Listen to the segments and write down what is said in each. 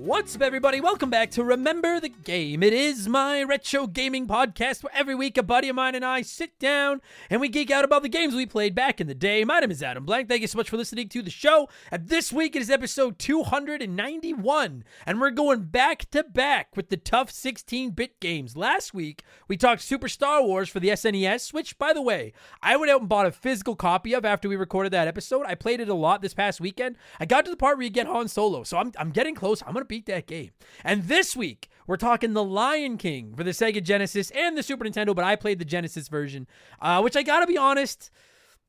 What's up, everybody? Welcome back to Remember the Game. It is my retro gaming podcast where every week a buddy of mine and I sit down and we geek out about the games we played back in the day. My name is Adam Blank. Thank you so much for listening to the show. And this week it is episode 291, and we're going back to back with the tough 16-bit games. Last week we talked Super Star Wars for the SNES, which, by the way, I went out and bought a physical copy of after we recorded that episode. I played it a lot this past weekend. I got to the part where you get Han Solo, so I'm getting close. I'm going to beat that game. And this week, we're talking The Lion King for the Sega Genesis and the Super Nintendo, but I played the Genesis version, which I gotta be honest,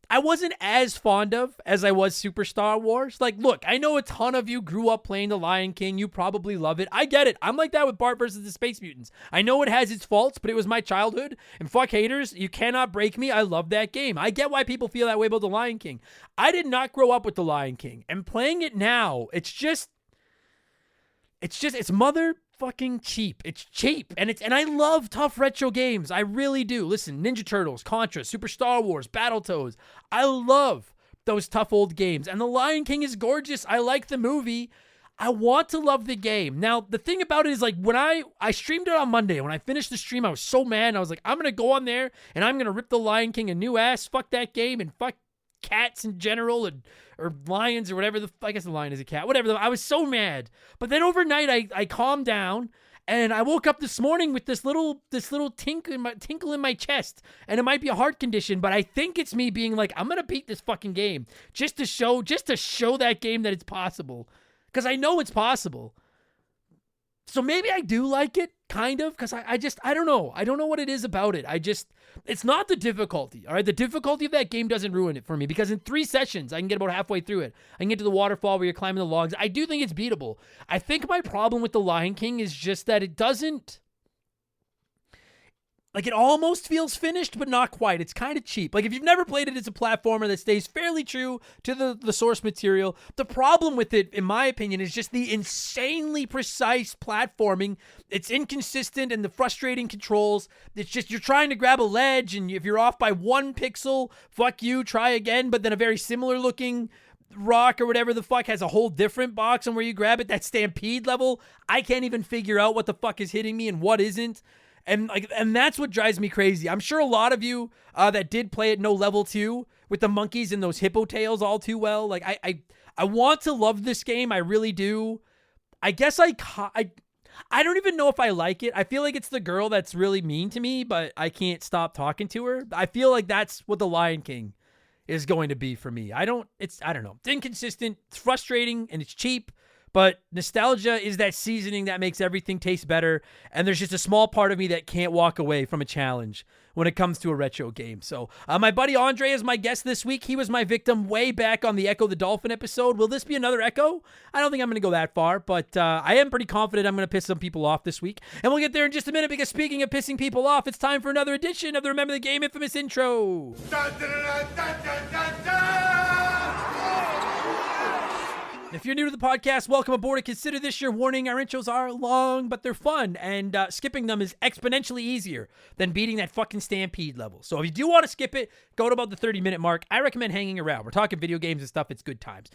I wasn't as fond of as I was Super Star Wars. Like, look, I know a ton of you grew up playing The Lion King. You probably love it. I get it. I'm like that with Bart versus the Space Mutants. I know it has its faults, but it was my childhood. And fuck haters, you cannot break me. I love that game. I get why people feel that way about The Lion King. I did not grow up with The Lion King. And playing it now, it's motherfucking cheap. It's cheap. And I love tough retro games. I really do. Listen, Ninja Turtles, Contra, Super Star Wars, Battletoads. I love those tough old games. And The Lion King is gorgeous. I like the movie. I want to love the game. Now, the thing about it is, like, when I streamed it on Monday, when I finished the stream, I was so mad. I was like, I'm going to go on there and I'm going to rip The Lion King a new ass. Fuck that game and fuck cats in general or lions or whatever. I guess the lion is a cat, whatever. I was so mad. But then overnight I calmed down and I woke up this morning with this little tinkle in my chest, and it might be a heart condition, but I think it's me being like, I'm going to beat this fucking game just to show that game that it's possible, because I know it's possible. So maybe I do like it, kind of, because I don't know. I don't know what it is about it. It's not the difficulty, all right? The difficulty of that game doesn't ruin it for me, because in 3 sessions, I can get about halfway through it. I can get to the waterfall where you're climbing the logs. I do think it's beatable. I think my problem with The Lion King is just that it doesn't... Like, it almost feels finished, but not quite. It's kind of cheap. Like, if you've never played it, it's a platformer that stays fairly true to the source material. The problem with it, in my opinion, is just the insanely precise platforming. It's inconsistent, and the frustrating controls. It's just, you're trying to grab a ledge, and if you're off by 1 pixel, fuck you, try again. But then a very similar looking rock or whatever the fuck has a whole different box on where you grab it. That stampede level, I can't even figure out what the fuck is hitting me and what isn't. And that's what drives me crazy. I'm sure a lot of you that did play it know level 2 with the monkeys and those hippo tails all too well. Like, I want to love this game. I really do. I guess I don't even know if I like it. I feel like it's the girl that's really mean to me, but I can't stop talking to her. I feel like that's what The Lion King is going to be for me. I don't know. It's inconsistent, it's frustrating, and it's cheap. But nostalgia is that seasoning that makes everything taste better, and there's just a small part of me that can't walk away from a challenge when it comes to a retro game. So my buddy Andre is my guest this week. He was my victim way back on the Ecco the Dolphin episode. Will this be another Ecco? I don't think I'm going to go that far, but I am pretty confident I'm going to piss some people off this week. And we'll get there in just a minute, because speaking of pissing people off, it's time for another edition of the Remember the Game infamous intro. Dun, dun, dun, dun, dun, dun, dun. If you're new to the podcast, welcome aboard, and consider this your warning. Our intros are long, but they're fun, and skipping them is exponentially easier than beating that fucking stampede level. So if you do want to skip it, go to about the 30-minute mark. I recommend hanging around. We're talking video games and stuff. It's good times.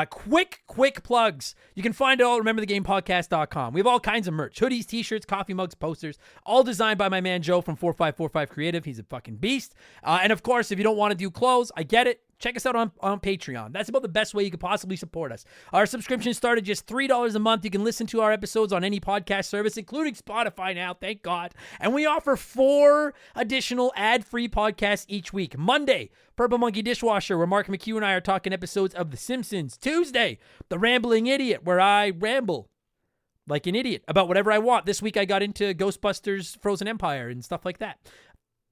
Quick plugs. You can find it all at rememberthegamepodcast.com. We have all kinds of merch. Hoodies, t-shirts, coffee mugs, posters, all designed by my man Joe from 4545 Creative. He's a fucking beast. And of course, if you don't want to do clothes, I get it. Check us out on Patreon. That's about the best way you could possibly support us. Our subscription started just $3 a month. You can listen to our episodes on any podcast service, including Spotify now, thank God. And we offer 4 additional ad-free podcasts each week. Monday, Purple Monkey Dishwasher, where Mark McHugh and I are talking episodes of The Simpsons. Tuesday, The Rambling Idiot, where I ramble like an idiot about whatever I want. This week I got into Ghostbusters Frozen Empire and stuff like that.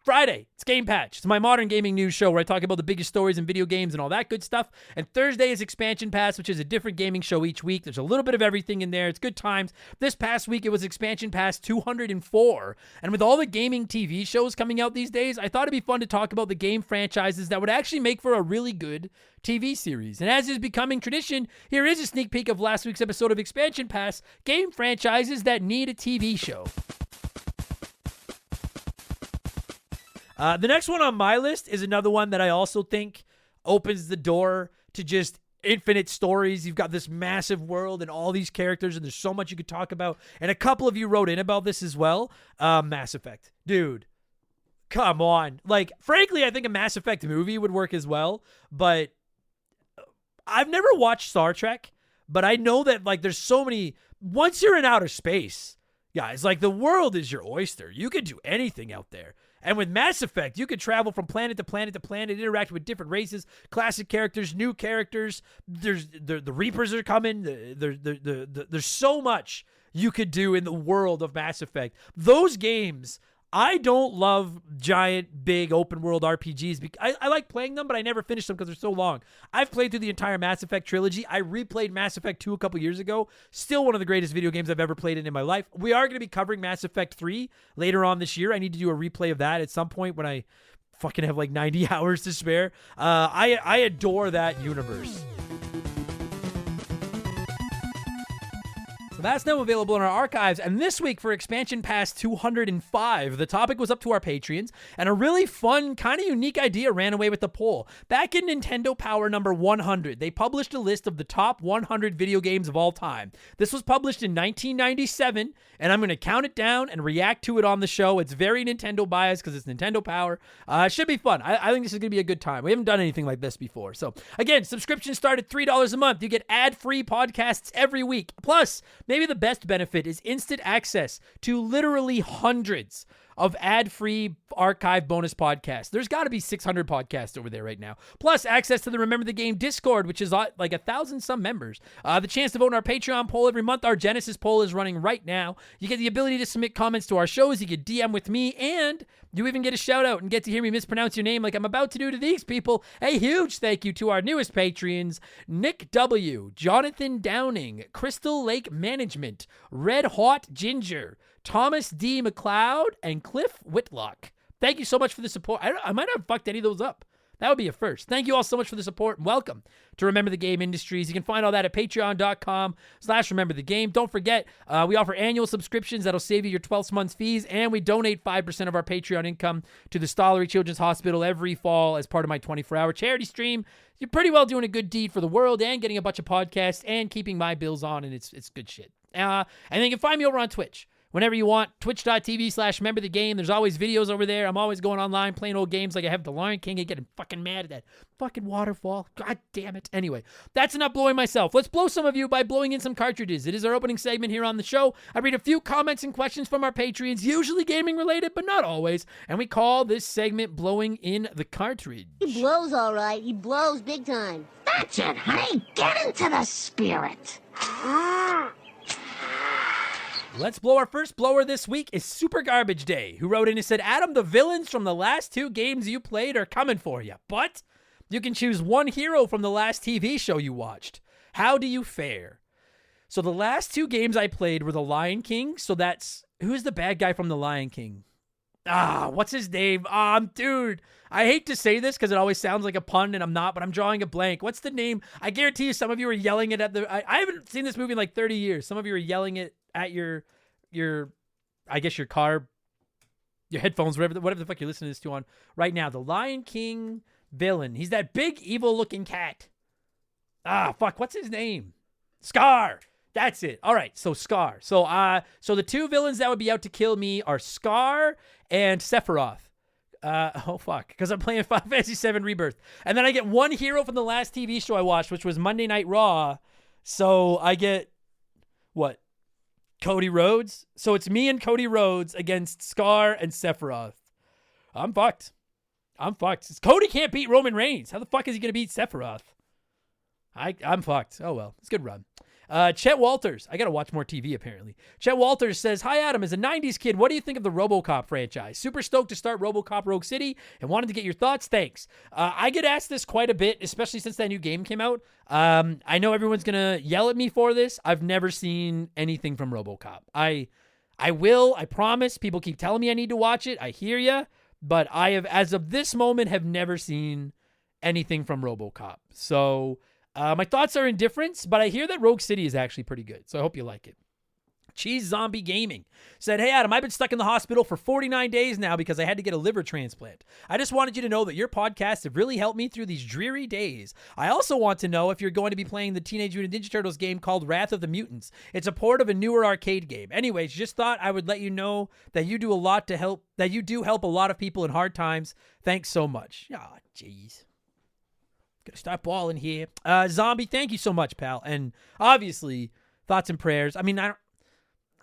Friday, it's Game Patch. It's my modern gaming news show where I talk about the biggest stories in video games and all that good stuff. And Thursday is Expansion Pass, which is a different gaming show each week. There's a little bit of everything in there. It's good times. This past week, it was Expansion Pass 204. And with all the gaming TV shows coming out these days, I thought it'd be fun to talk about the game franchises that would actually make for a really good TV series. And as is becoming tradition, here is a sneak peek of last week's episode of Expansion Pass, game franchises that need a TV show. The next one on my list is another one that I also think opens the door to just infinite stories. You've got this massive world and all these characters, and there's so much you could talk about. And a couple of you wrote in about this as well. Mass Effect. Dude, come on. Like, frankly, I think a Mass Effect movie would work as well, but I've never watched Star Trek, but I know that, like, there's so many. Once you're in outer space, guys, like, the world is your oyster. You could do anything out there. And with Mass Effect, you could travel from planet to planet to planet, interact with different races, classic characters, new characters. The Reapers are coming. There's so much you could do in the world of Mass Effect. Those games, I don't love giant, big, open-world RPGs. I like playing them, but I never finish them because they're so long. I've played through the entire Mass Effect trilogy. I replayed Mass Effect 2 a couple years ago. Still one of the greatest video games I've ever played in my life. We are going to be covering Mass Effect 3 later on this year. I need to do a replay of that at some point when I fucking have like 90 hours to spare. I adore that universe. So that's now available in our archives. And this week for Expansion Pass 205, the topic was up to our Patreons, and a really fun, kind of unique idea ran away with the poll. Back in Nintendo Power number 100, they published a list of the top 100 video games of all time. This was published in 1997, and I'm going to count it down and react to it on the show. It's very Nintendo biased because it's Nintendo Power. It should be fun. I think this is going to be a good time. We haven't done anything like this before. So again, subscriptions start at $3 a month. You get ad-free podcasts every week. Plus, maybe the best benefit is instant access to literally hundreds of ad-free archive bonus podcasts. There's got to be 600 podcasts over there right now. Plus, access to the Remember the Game Discord, which is like 1,000 some members. The chance to vote in our Patreon poll every month. Our Genesis poll is running right now. You get the ability to submit comments to our shows. You get DM with me, and you even get a shout out and get to hear me mispronounce your name like I'm about to do to these people. A huge thank you to our newest Patreons, Nick W., Jonathan Downing, Crystal Lake Management, Red Hot Ginger, Thomas D. McLeod, and Cliff Whitlock. Thank you so much for the support. I might have fucked any of those up. That would be a first. Thank you all so much for the support, and welcome to Remember the Game Industries. You can find all that at patreon.com/rememberthegame. Don't forget, we offer annual subscriptions that'll save you your 12th month's fees, and we donate 5% of our Patreon income to the Stollery Children's Hospital every fall as part of my 24-hour charity stream. You're pretty well doing a good deed for the world and getting a bunch of podcasts and keeping my bills on, and it's good shit. And then you can find me over on Twitch. Whenever you want, twitch.tv/rememberthegame. There's always videos over there. I'm always going online playing old games like I have the Lion King and getting fucking mad at that fucking waterfall. God damn it. Anyway, that's enough blowing myself. Let's blow some of you by blowing in some cartridges. It is our opening segment here on the show. I read a few comments and questions from our Patreons, usually gaming related, but not always. And we call this segment Blowing in the Cartridge. He blows all right. He blows big time. That's it, honey. Get into the spirit. Let's blow. Our first blower this week is Super Garbage Day, who wrote in and said, Adam, the villains from the last 2 games you played are coming for you, but you can choose one hero from the last TV show you watched. How do you fare? So the last 2 games I played were The Lion King, so that's... Who's the bad guy from The Lion King? What's his name? Dude, I hate to say this because it always sounds like a pun and I'm not, but I'm drawing a blank. What's the name? I guarantee you some of you are yelling it at the... I haven't seen this movie in like 30 years. Some of you are yelling it at your I guess your car, your headphones, whatever the fuck you're listening to this on right now. The Lion King villain. He's that big evil looking cat. What's his name? Scar. That's it. All right, so Scar. So the 2 villains that would be out to kill me are Scar and Sephiroth. Because I'm playing Final Fantasy VII Rebirth. And then I get one hero from the last TV show I watched, which was Monday Night Raw. So I get, what? Cody Rhodes. So it's me and Cody Rhodes against Scar and Sephiroth. I'm fucked. Cody can't beat Roman Reigns. How the fuck is he going to beat Sephiroth? I'm fucked. Oh, well. It's a good run. Chet Walters. I got to watch more TV, apparently. Chet Walters says, Hi, Adam. As a 90s kid, what do you think of the RoboCop franchise? Super stoked to start RoboCop Rogue City and wanted to get your thoughts. Thanks. I get asked this quite a bit, especially since that new game came out. I know everyone's going to yell at me for this. I've never seen anything from RoboCop. I will. I promise. People keep telling me I need to watch it. I hear ya. But I have, as of this moment, have never seen anything from RoboCop. So... my thoughts are indifference, but I hear that Rogue City is actually pretty good, so I hope you like it. Cheese Zombie Gaming said, "Hey, Adam, I've been stuck in the hospital for 49 days now because I had to get a liver transplant. I just wanted you to know that your podcasts have really helped me through these dreary days. I also want to know if you're going to be playing the Teenage Mutant Ninja Turtles game called Wrath of the Mutants. It's a port of a newer arcade game. Anyways, just thought I would let you know that you do help a lot of people in hard times. Thanks so much." Ah, jeez. Gotta start balling here. Zombie, thank you so much, pal. And obviously, thoughts and prayers. I mean, I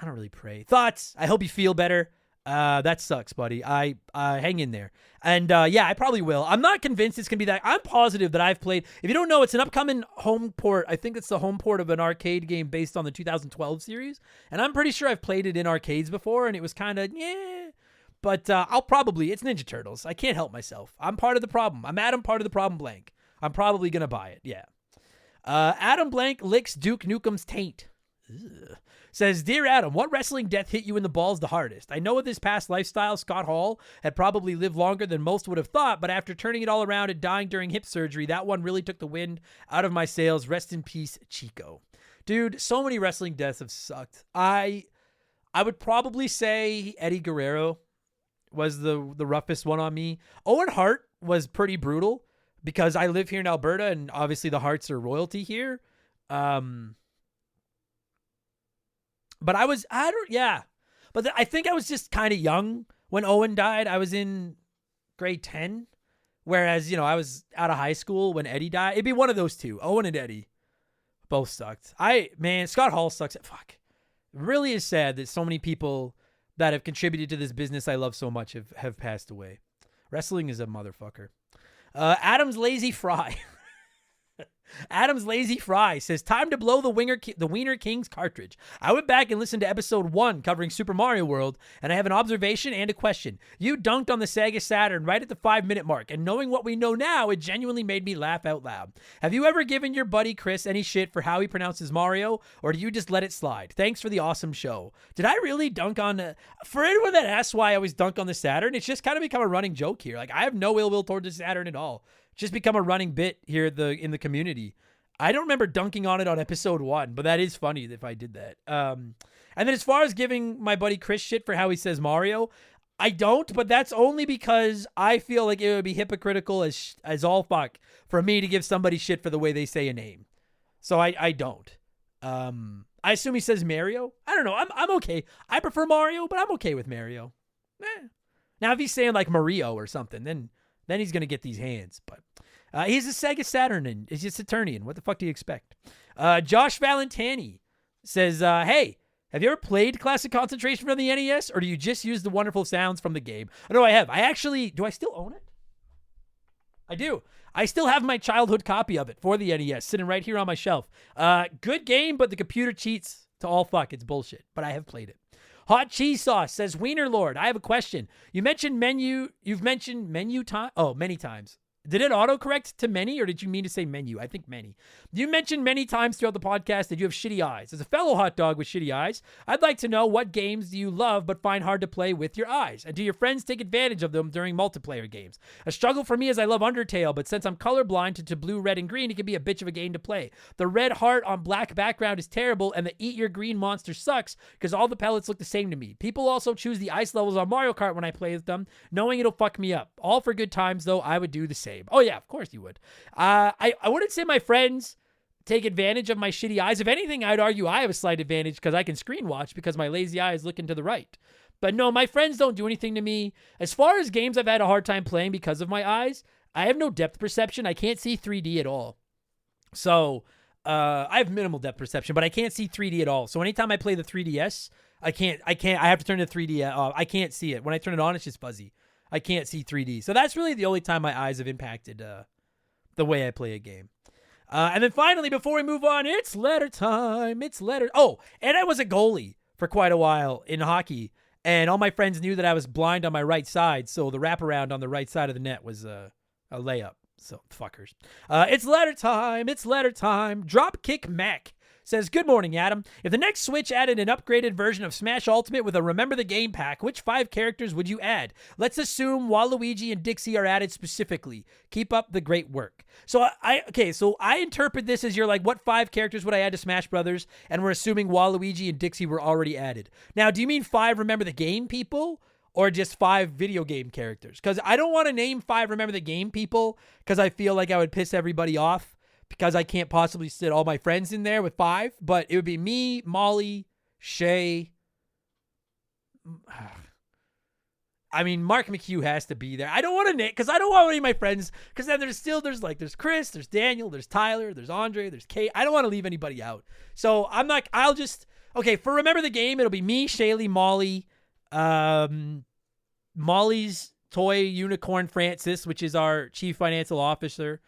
don't really pray. Thoughts. I hope you feel better. That sucks, buddy. I hang in there. And yeah, I probably will. I'm not convinced it's gonna be that. I'm positive that I've played. If you don't know, it's an upcoming home port. I think it's the home port of an arcade game based on the 2012 series. And I'm pretty sure I've played it in arcades before, and it was kind of But it's Ninja Turtles. I can't help myself. I'm part of the problem. I'm Adam, part of the problem. Blank. I'm probably gonna buy it. Yeah. Adam Blank licks Duke Nukem's taint. Ugh. Says, "Dear Adam, what wrestling death hit you in the balls the hardest? I know with his past lifestyle, Scott Hall had probably lived longer than most would have thought, but after turning it all around and dying during hip surgery, that one really took the wind out of my sails. Rest in peace, Chico." Dude, so many wrestling deaths have sucked. I would probably say Eddie Guerrero was the roughest one on me. Owen Hart was pretty brutal because I live here in Alberta, and obviously the Harts are royalty here. But I think I was just kind of young when Owen died. I was in grade 10, whereas, I was out of high school when Eddie died. It'd be one of those two. Owen and Eddie both sucked. Scott Hall sucks. Fuck. It really is sad that so many people that have contributed to this business I love so much have passed away. Wrestling is a motherfucker. Adam's Lazy Fry. Adam's Lazy Fry says, "Time to blow the Wiener Kings cartridge. I went back and listened to episode 1 covering Super Mario World, and I have an observation and a question. You dunked on the Sega Saturn right at the 5-minute mark, and knowing what we know now, it genuinely made me laugh out loud. Have you ever given your buddy Chris any shit for how he pronounces Mario, or do you just let it slide? Thanks for the awesome show." Did I really dunk on... For anyone that asks why I always dunk on the Saturn, it's just kind of become a running joke here. Like, I have no ill will towards the Saturn at all. Just become a running bit here in the community. I don't remember dunking on it on episode 1, but that is funny if I did that. And then as far as giving my buddy Chris shit for how he says Mario, I don't, but that's only because I feel like it would be hypocritical as all fuck for me to give somebody shit for the way they say a name. So I don't. I assume he says Mario. I don't know. I'm okay. I prefer Mario, but I'm okay with Mario. Now if he's saying like Mario or something, then he's going to get these hands. But he's a Sega Saturn, and he's a Saturnian. What the fuck do you expect? Josh Valentani says, "Hey, have you ever played Classic Concentration from the NES, or do you just use the wonderful sounds from the game?" Oh, no, I have. Do I still own it? I do. I still have my childhood copy of it for the NES sitting right here on my shelf. Good game, but the computer cheats to all fuck. It's bullshit, but I have played it. Hot Cheese Sauce says, "Wiener Lord, I have a question. You've mentioned menu many times. Did it autocorrect to many, or did you mean to say menu? I think many. You mentioned many times throughout the podcast that you have shitty eyes. As a fellow hot dog with shitty eyes, I'd like to know what games do you love but find hard to play with your eyes? And do your friends take advantage of them during multiplayer games? A struggle for me is I love Undertale, but since I'm colorblind to blue, red, and green, it can be a bitch of a game to play. The red heart on black background is terrible, and the eat your green monster sucks because all the pellets look the same to me. People also choose the ice levels on Mario Kart when I play with them, knowing it'll fuck me up. All for good times, though. I would do the same." Oh, yeah, of course you would. I wouldn't say my friends take advantage of my shitty eyes. If anything, I'd argue I have a slight advantage because I can screen watch because my lazy eye is looking to the right. But no, my friends don't do anything to me. As far as games I've had a hard time playing because of my eyes, I have no depth perception. I can't see 3D at all. So I have minimal depth perception, but I can't see 3D at all. So anytime I play the 3DS, I have to turn the 3D off. I can't see it. When I turn it on, it's just fuzzy. I can't see 3D. So that's really the only time my eyes have impacted the way I play a game. And then finally, before we move on, it's letter time. Oh, and I was a goalie for quite a while in hockey. And all my friends knew that I was blind on my right side. So the wraparound on the right side of the net was a layup. So fuckers. It's letter time. Dropkick Mac says, good morning, Adam. If the next Switch added an upgraded version of Smash Ultimate with a Remember the Game pack, which 5 characters would you add? Let's assume Waluigi and Dixie are added specifically. Keep up the great work. So I interpret this as you're like, what 5 characters would I add to Smash Brothers? And we're assuming Waluigi and Dixie were already added. Now, do you mean 5 Remember the Game people? Or just 5 video game characters? Because I don't want to name 5 Remember the Game people because I feel like I would piss everybody off because I can't possibly sit all my friends in there with 5. But it would be me, Molly, Shay. I mean, Mark McHugh has to be there. I don't want to name because I don't want any of my friends because then there's Chris, there's Daniel, there's Tyler, there's Andre, there's Kate. I don't want to leave anybody out. So for Remember the Game, it'll be me, Shaylee, Molly, Molly's toy unicorn Francis, which is our chief financial officer,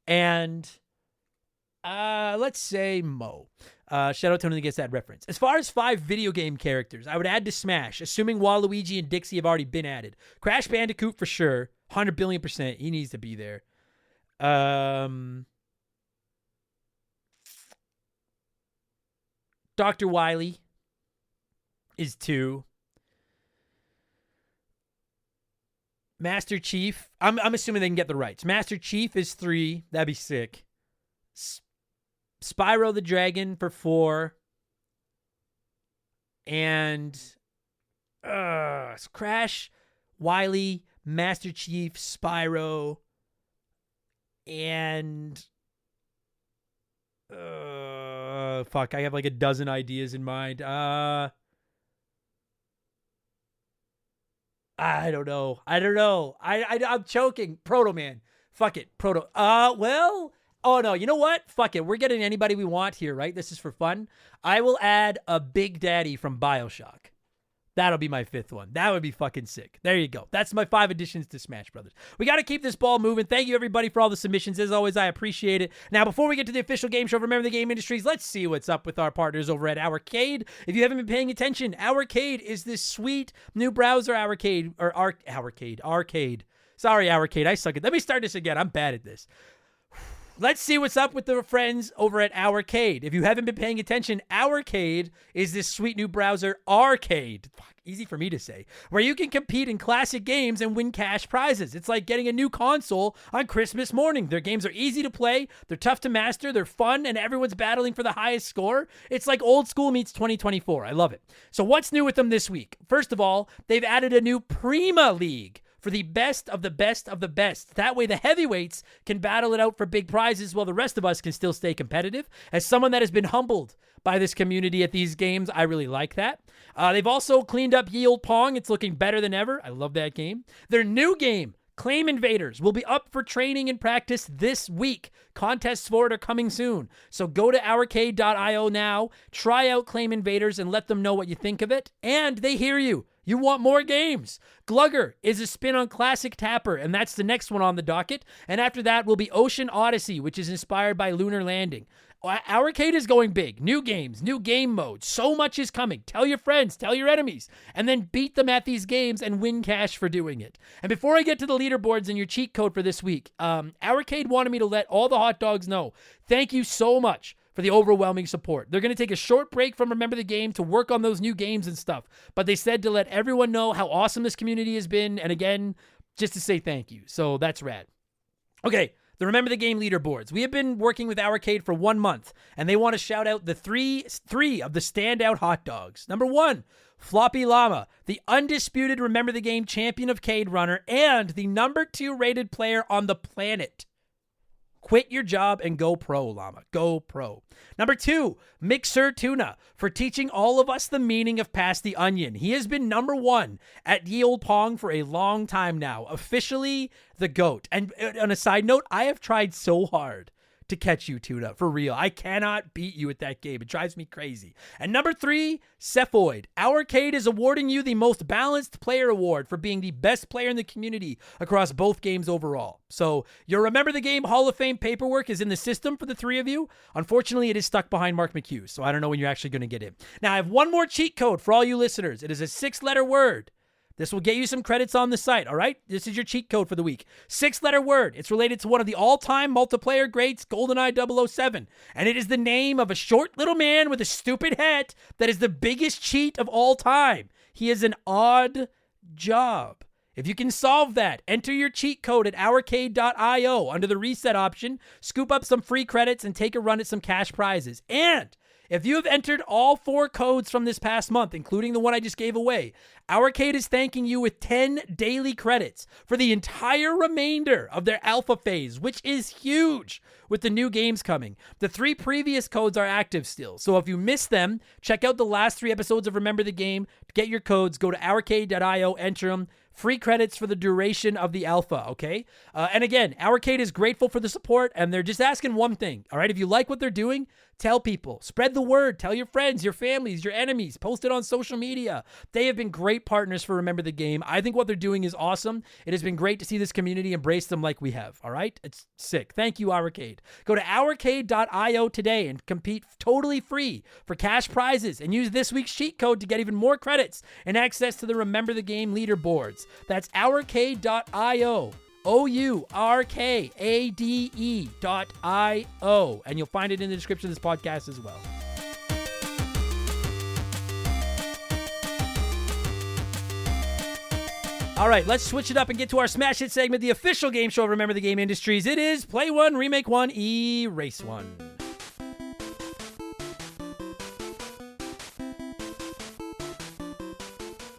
and let's say Mo. Shout out to anyone that gets that reference. As far as 5 video game characters, I would add to Smash, assuming Waluigi and Dixie have already been added. Crash Bandicoot for sure, 100 billion%. He needs to be there. Dr. Wily is 2. Master Chief, I'm assuming they can get the rights. Master Chief is 3. That'd be sick. Spyro the Dragon for 4. And Crash, Wily, Master Chief, Spyro, and fuck, I have like a dozen ideas in mind. I don't know. I'm choking. Proto Man. Fuck it. Oh no, you know what? Fuck it. We're getting anybody we want here, right? This is for fun. I will add a Big Daddy from BioShock. That'll be my 5th one. That would be fucking sick. There you go. That's my 5 additions to Smash Brothers. We got to keep this ball moving. Thank you, everybody, for all the submissions. As always, I appreciate it. Now, before we get to the official game show, Remember the Game Industries, let's see what's up with our partners over at Ourcade. If you haven't been paying attention, Ourcade is this sweet new browser arcade. Sorry, Ourcade. I suck at it. Let me start this again. I'm bad at this. Let's see what's up with the friends over at Ourcade. If you haven't been paying attention, Ourcade is this sweet new browser arcade. Fuck, easy for me to say. Where you can compete in classic games and win cash prizes. It's like getting a new console on Christmas morning. Their games are easy to play, they're tough to master, they're fun, and everyone's battling for the highest score. It's like old school meets 2024. I love it. So what's new with them this week? First of all, they've added a new Prima League for the best of the best of the best. That way the heavyweights can battle it out for big prizes while the rest of us can still stay competitive. As someone that has been humbled by this community at these games, I really like that. They've also cleaned up Ye Olde Pong. It's looking better than ever. I love that game. Their new game, Claim Invaders, will be up for training and practice this week. Contests for it are coming soon. So go to ourcade.io now, try out Claim Invaders, and let them know what you think of it. And they hear you. You want more games. Glugger is a spin on Classic Tapper, and that's the next one on the docket. And after that will be Ocean Odyssey, which is inspired by Lunar Landing. Ourcade is going big. New games, new game modes. So much is coming. Tell your friends, tell your enemies, and then beat them at these games and win cash for doing it. And before I get to the leaderboards and your cheat code for this week, Ourcade wanted me to let all the hot dogs know. Thank you so much for the overwhelming support. They're going to take a short break from Remember the Game to work on those new games and stuff. But they said to let everyone know how awesome this community has been. And again, just to say thank you. So that's rad. Okay, the Remember the Game leaderboards. We have been working with Ourcade for 1 month, and they want to shout out the three of the standout hot dogs. Number 1, Floppy Llama, the undisputed Remember the Game champion of Cade Runner and the number 2 rated player on the planet. Quit your job and go pro, Llama. Go pro. Number 2, Mixer Tuna, for teaching all of us the meaning of Pass the Onion. He has been number 1 at Ye Olde Pong for a long time now. Officially the GOAT. And on a side note, I have tried so hard to catch you, Tuna, for real. I cannot beat you at that game. It drives me crazy. And number 3, Cephoid. Ourcade is awarding you the most balanced player award for being the best player in the community across both games overall. So your Remember the Game Hall of Fame paperwork is in the system for the 3 of you. Unfortunately, it is stuck behind Mark McHugh, so I don't know when you're actually going to get in. Now, I have one more cheat code for all you listeners. It is a 6-letter word This will get you some credits on the site, all right? This is your cheat code for the week. 6-letter word. It's related to one of the all-time multiplayer greats, GoldenEye 007. And it is the name of a short little man with a stupid hat that is the biggest cheat of all time. He is an odd job. If you can solve that, enter your cheat code at ourcade.io under the reset option, scoop up some free credits, and take a run at some cash prizes. And if you have entered all 4 codes from this past month, including the one I just gave away, Ourcade is thanking you with 10 daily credits for the entire remainder of their alpha phase, which is huge with the new games coming. The 3 previous codes are active still, so if you missed them, check out the last 3 episodes of Remember the Game. To get your codes, go to ourcade.io, enter them. Free credits for the duration of the alpha, okay? And again, Ourcade is grateful for the support, and they're just asking one thing, all right? If you like what they're doing, tell people. Spread the word. Tell your friends, your families, your enemies. Post it on social media. They have been great partners for Remember the Game. I think what they're doing is awesome. It has been great to see this community embrace them like we have, all right? It's sick. Thank you, Ourcade. Go to ourcade.io today and compete totally free for cash prizes and use this week's cheat code to get even more credits and access to the Remember the Game leaderboards. That's ourcade.io. ourcade.io. And you'll find it in the description of this podcast as well. All right, let's switch it up and get to our Smash Hit segment, the official game show of Remember the Game Industries. It is Play 1, Remake 1, Erase 1.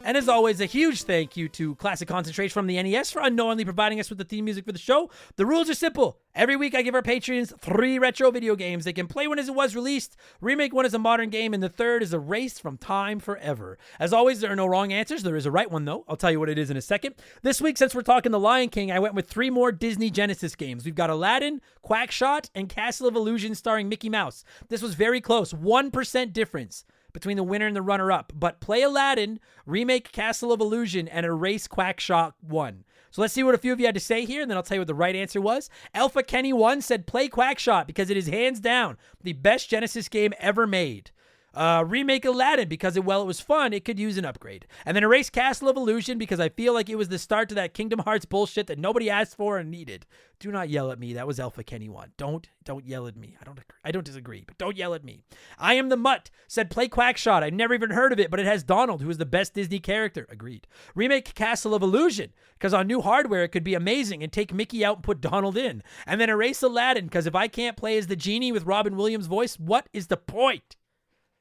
And as always, a huge thank you to Classic Concentration from the NES for unknowingly providing us with the theme music for the show. The rules are simple. Every week I give our Patreons 3 retro video games. They can play one as it was released, remake one as a modern game, and the third is erased from time forever. As always, there are no wrong answers. There is a right one, though. I'll tell you what it is in a second. This week, since we're talking The Lion King, I went with 3 more Disney Genesis games. We've got Aladdin, Quackshot, and Castle of Illusion starring Mickey Mouse. This was very close. 1% difference between the winner and the runner-up. But play Aladdin, remake Castle of Illusion, and erase Quackshot 1. So let's see what a few of you had to say here, and then I'll tell you what the right answer was. Alpha Kenny 1 said play Quackshot because it is hands down the best Genesis game ever made. Remake Aladdin because while it was fun, it could use an upgrade. And then erase Castle of Illusion because I feel like it was the start to that Kingdom Hearts bullshit that nobody asked for and needed. Do not yell at me. That was Alpha Kenny 1. Don't yell at me. I don't disagree, but don't yell at me. I Am the Mutt said play Quackshot. I've never even heard of it, but it has Donald, who is the best Disney character. Agreed. Remake Castle of Illusion because on new hardware it could be amazing and take Mickey out and put Donald in. And then erase Aladdin because if I can't play as the genie with Robin Williams' voice, what is the point?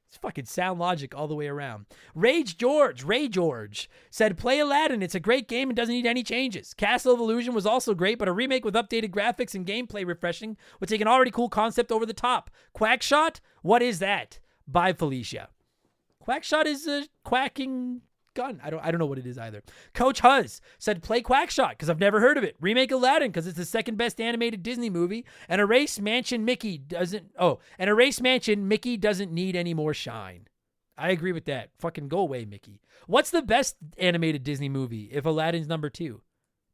It's fucking sound logic all the way around. Ray George, said, play Aladdin. It's a great game and doesn't need any changes. Castle of Illusion was also great, but a remake with updated graphics and gameplay refreshing would take an already cool concept over the top. Quackshot? What is that? Bye, Felicia. Quackshot is a quacking gun. I don't know what it is either. Coach Huzz said play Quackshot because I've never heard of it. Remake Aladdin because it's the second best animated Disney movie. And Erase Mansion Mickey doesn't need any more shine. I agree with that. Fucking go away, Mickey. What's the best animated Disney movie if Aladdin's number 2?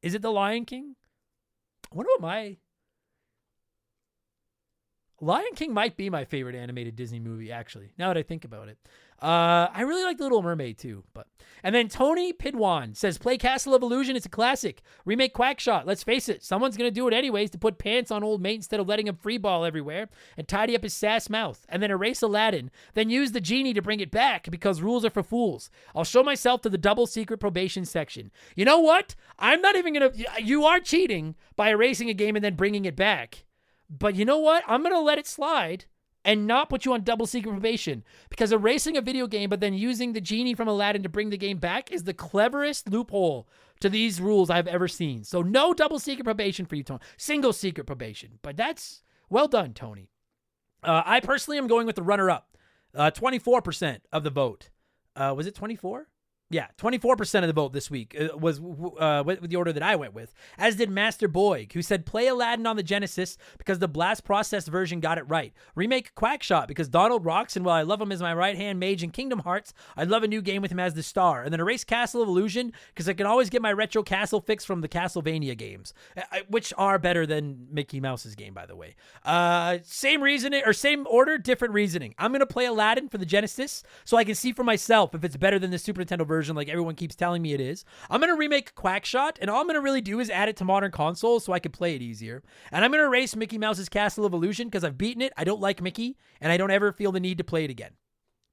Is it The Lion King? I wonder what Lion King might be my favorite animated Disney movie, actually, now that I think about it. I really like The Little Mermaid, too. And then Tony Pidwan says, play Castle of Illusion. It's a classic. Remake Quackshot. Let's face it, someone's going to do it anyways to put pants on old mate instead of letting him freeball everywhere and tidy up his sass mouth. And then erase Aladdin. Then use the genie to bring it back because rules are for fools. I'll show myself to the double secret probation section. You know what? I'm not even going to... You are cheating by erasing a game and then bringing it back. But you know what? I'm going to let it slide and not put you on double secret probation because erasing a video game but then using the genie from Aladdin to bring the game back is the cleverest loophole to these rules I've ever seen. So no double secret probation for you, Tony. Single secret probation. But that's well done, Tony. I personally am going with the runner-up. 24% of the vote. Was it 24? Yeah, 24% of the vote this week was with the order that I went with, as did Master Boyd, who said play Aladdin on the Genesis because the blast processed version got it right. Remake Quackshot because Donald rocks, and while I love him as my right-hand mage in Kingdom Hearts, I'd love a new game with him as the star. And then erase Castle of Illusion because I can always get my retro castle fix from the Castlevania games, which are better than Mickey Mouse's game, by the way. Same reasoning, or same order, different reasoning. I'm going to play Aladdin for the Genesis so I can see for myself if it's better than the Super Nintendo version version like everyone keeps telling me it is. I'm going to remake Quackshot, and all I'm going to really do is add it to modern consoles so I can play it easier. And I'm going to erase Mickey Mouse's Castle of Illusion because I've beaten it. I don't like Mickey, and I don't ever feel the need to play it again.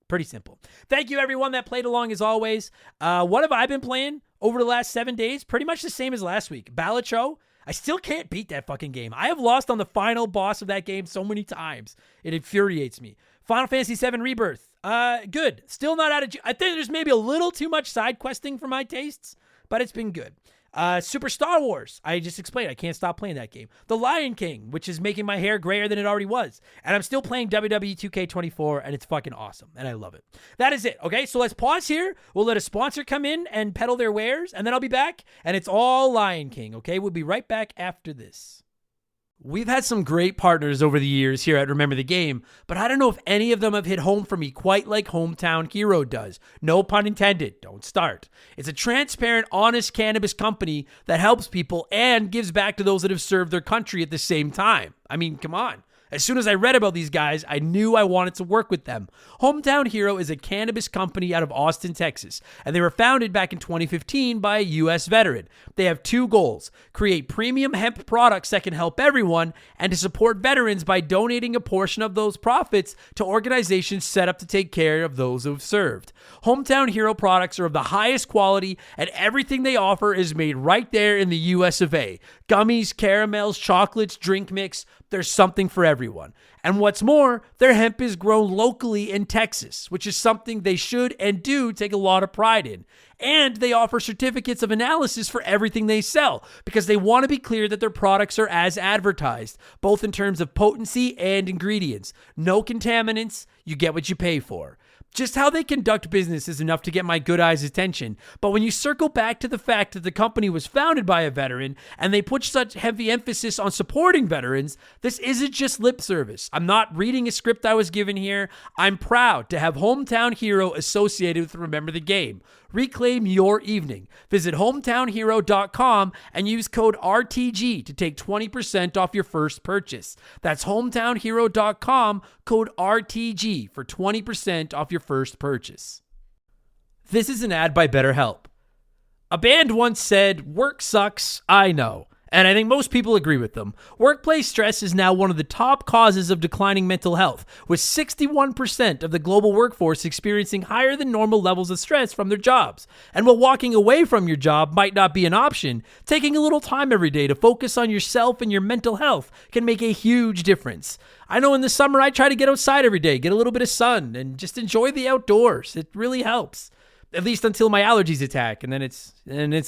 Pretty simple. Thank you, everyone that played along as always. What have I been playing over the last 7 days? Pretty much the same as last week. Balatro. I still can't beat that fucking game. I have lost on the final boss of that game so many times. It infuriates me. Final Fantasy VII Rebirth. Good. Still not out of... I think there's maybe a little too much side questing for my tastes, but it's been good. Super Star Wars. I just explained. I can't stop playing that game. The Lion King, which is making my hair grayer than it already was. And I'm still playing WWE 2K24, and it's fucking awesome, and I love it. That is it, okay? So let's pause here. We'll let a sponsor come in and peddle their wares, and then I'll be back, and it's all Lion King, okay? We'll be right back after this. We've had some great partners over the years here at Remember the Game, but I don't know if any of them have hit home for me quite like Hometown Hero does. No pun intended. Don't start. It's a transparent, honest cannabis company that helps people and gives back to those that have served their country at the same time. I mean, come on. As soon as I read about these guys, I knew I wanted to work with them. Hometown Hero is a cannabis company out of Austin, Texas, and they were founded back in 2015 by a U.S. veteran. They have two goals: create premium hemp products that can help everyone, and to support veterans by donating a portion of those profits to organizations set up to take care of those who have served. Hometown Hero products are of the highest quality, and everything they offer is made right there in the U.S. of A. Gummies, caramels, chocolates, drink mix. There's something for everyone. And what's more, their hemp is grown locally in Texas, which is something they should and do take a lot of pride in. And they offer certificates of analysis for everything they sell because they want to be clear that their products are as advertised, both in terms of potency and ingredients. No contaminants, you get what you pay for. Just how they conduct business is enough to get my good eyes' attention, but when you circle back to the fact that the company was founded by a veteran and they put such heavy emphasis on supporting veterans, this isn't just lip service. I'm not reading a script I was given here. I'm proud to have Hometown Hero associated with Remember the Game. Reclaim your evening. Visit hometownhero.com and use code RTG to take 20% off your first purchase. That's hometownhero.com, code RTG for 20% off your first purchase. This is an ad by BetterHelp. A band once said, "Work sucks, I know." And I think most people agree with them. Workplace stress is now one of the top causes of declining mental health, with 61% of the global workforce experiencing higher than normal levels of stress from their jobs. And while walking away from your job might not be an option, taking a little time every day to focus on yourself and your mental health can make a huge difference. I know in the summer I try to get outside every day, get a little bit of sun, and just enjoy the outdoors. It really helps. At least until my allergies attack, and then it's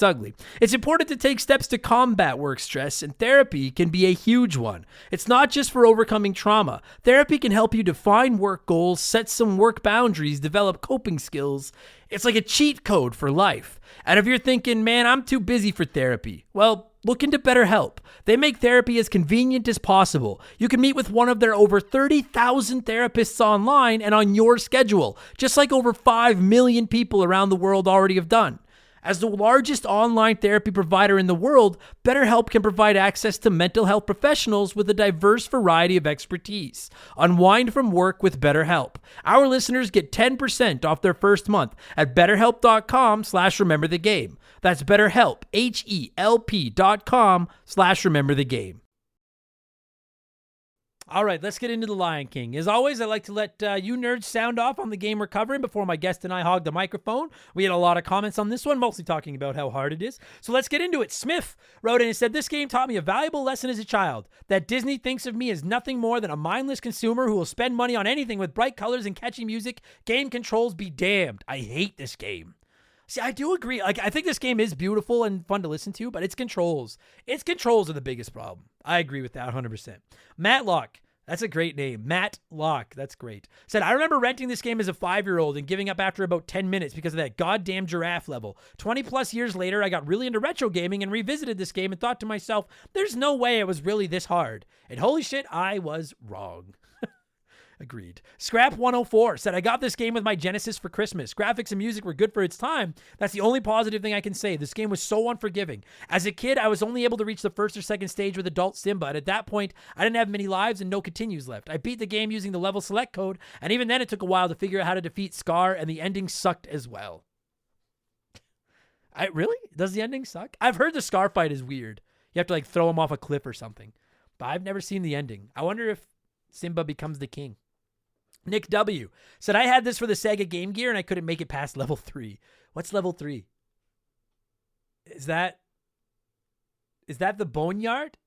ugly. It's important to take steps to combat work stress, and therapy can be a huge one. It's not just for overcoming trauma. Therapy can help you define work goals, set some work boundaries, develop coping skills. It's like a cheat code for life. And if you're thinking, man, I'm too busy for therapy, well, look into BetterHelp. They make therapy as convenient as possible. You can meet with one of their over 30,000 therapists online and on your schedule, just like over 5 million people around the world already have done. As the largest online therapy provider in the world, BetterHelp can provide access to mental health professionals with a diverse variety of expertise. Unwind from work with BetterHelp. Our listeners get 10% off their first month at betterhelp.com/rememberthegame. That's BetterHelp, HELP.com/rememberthegame. All right, let's get into The Lion King. As always, I like to let you nerds sound off on the game we're covering before my guest and I hog the microphone. We had a lot of comments on this one, mostly talking about how hard it is. So let's get into it. Smith wrote in and said, "This game taught me a valuable lesson as a child, that Disney thinks of me as nothing more than a mindless consumer who will spend money on anything with bright colors and catchy music. Game controls be damned. I hate this game." See, I do agree. Like, I think this game is beautiful and fun to listen to, but its controls are the biggest problem. I agree with that 100%. Matt Locke, that's a great name. Matt Locke, that's great. Said, "I remember renting this game as a 5-year-old and giving up after about 10 minutes because of that goddamn giraffe level. 20 plus years later, I got really into retro gaming and revisited this game and thought to myself, there's no way it was really this hard. And holy shit, I was wrong." Agreed. Scrap 104 said, "I got this game with my Genesis for Christmas. Graphics and music were good for its time. That's the only positive thing I can say. This game was so unforgiving. As a kid, I was only able to reach the first or second stage with adult Simba, and at that point, I didn't have many lives and no continues left. I beat the game using the level select code, and even then it took a while to figure out how to defeat Scar, and the ending sucked as well." Really? Does the ending suck? I've heard the Scar fight is weird. You have to like throw him off a cliff or something. But I've never seen the ending. I wonder if Simba becomes the king. Nick W. said, I had this for the Sega Game Gear and I couldn't make it past level 3. What's level 3? Is that the Boneyard?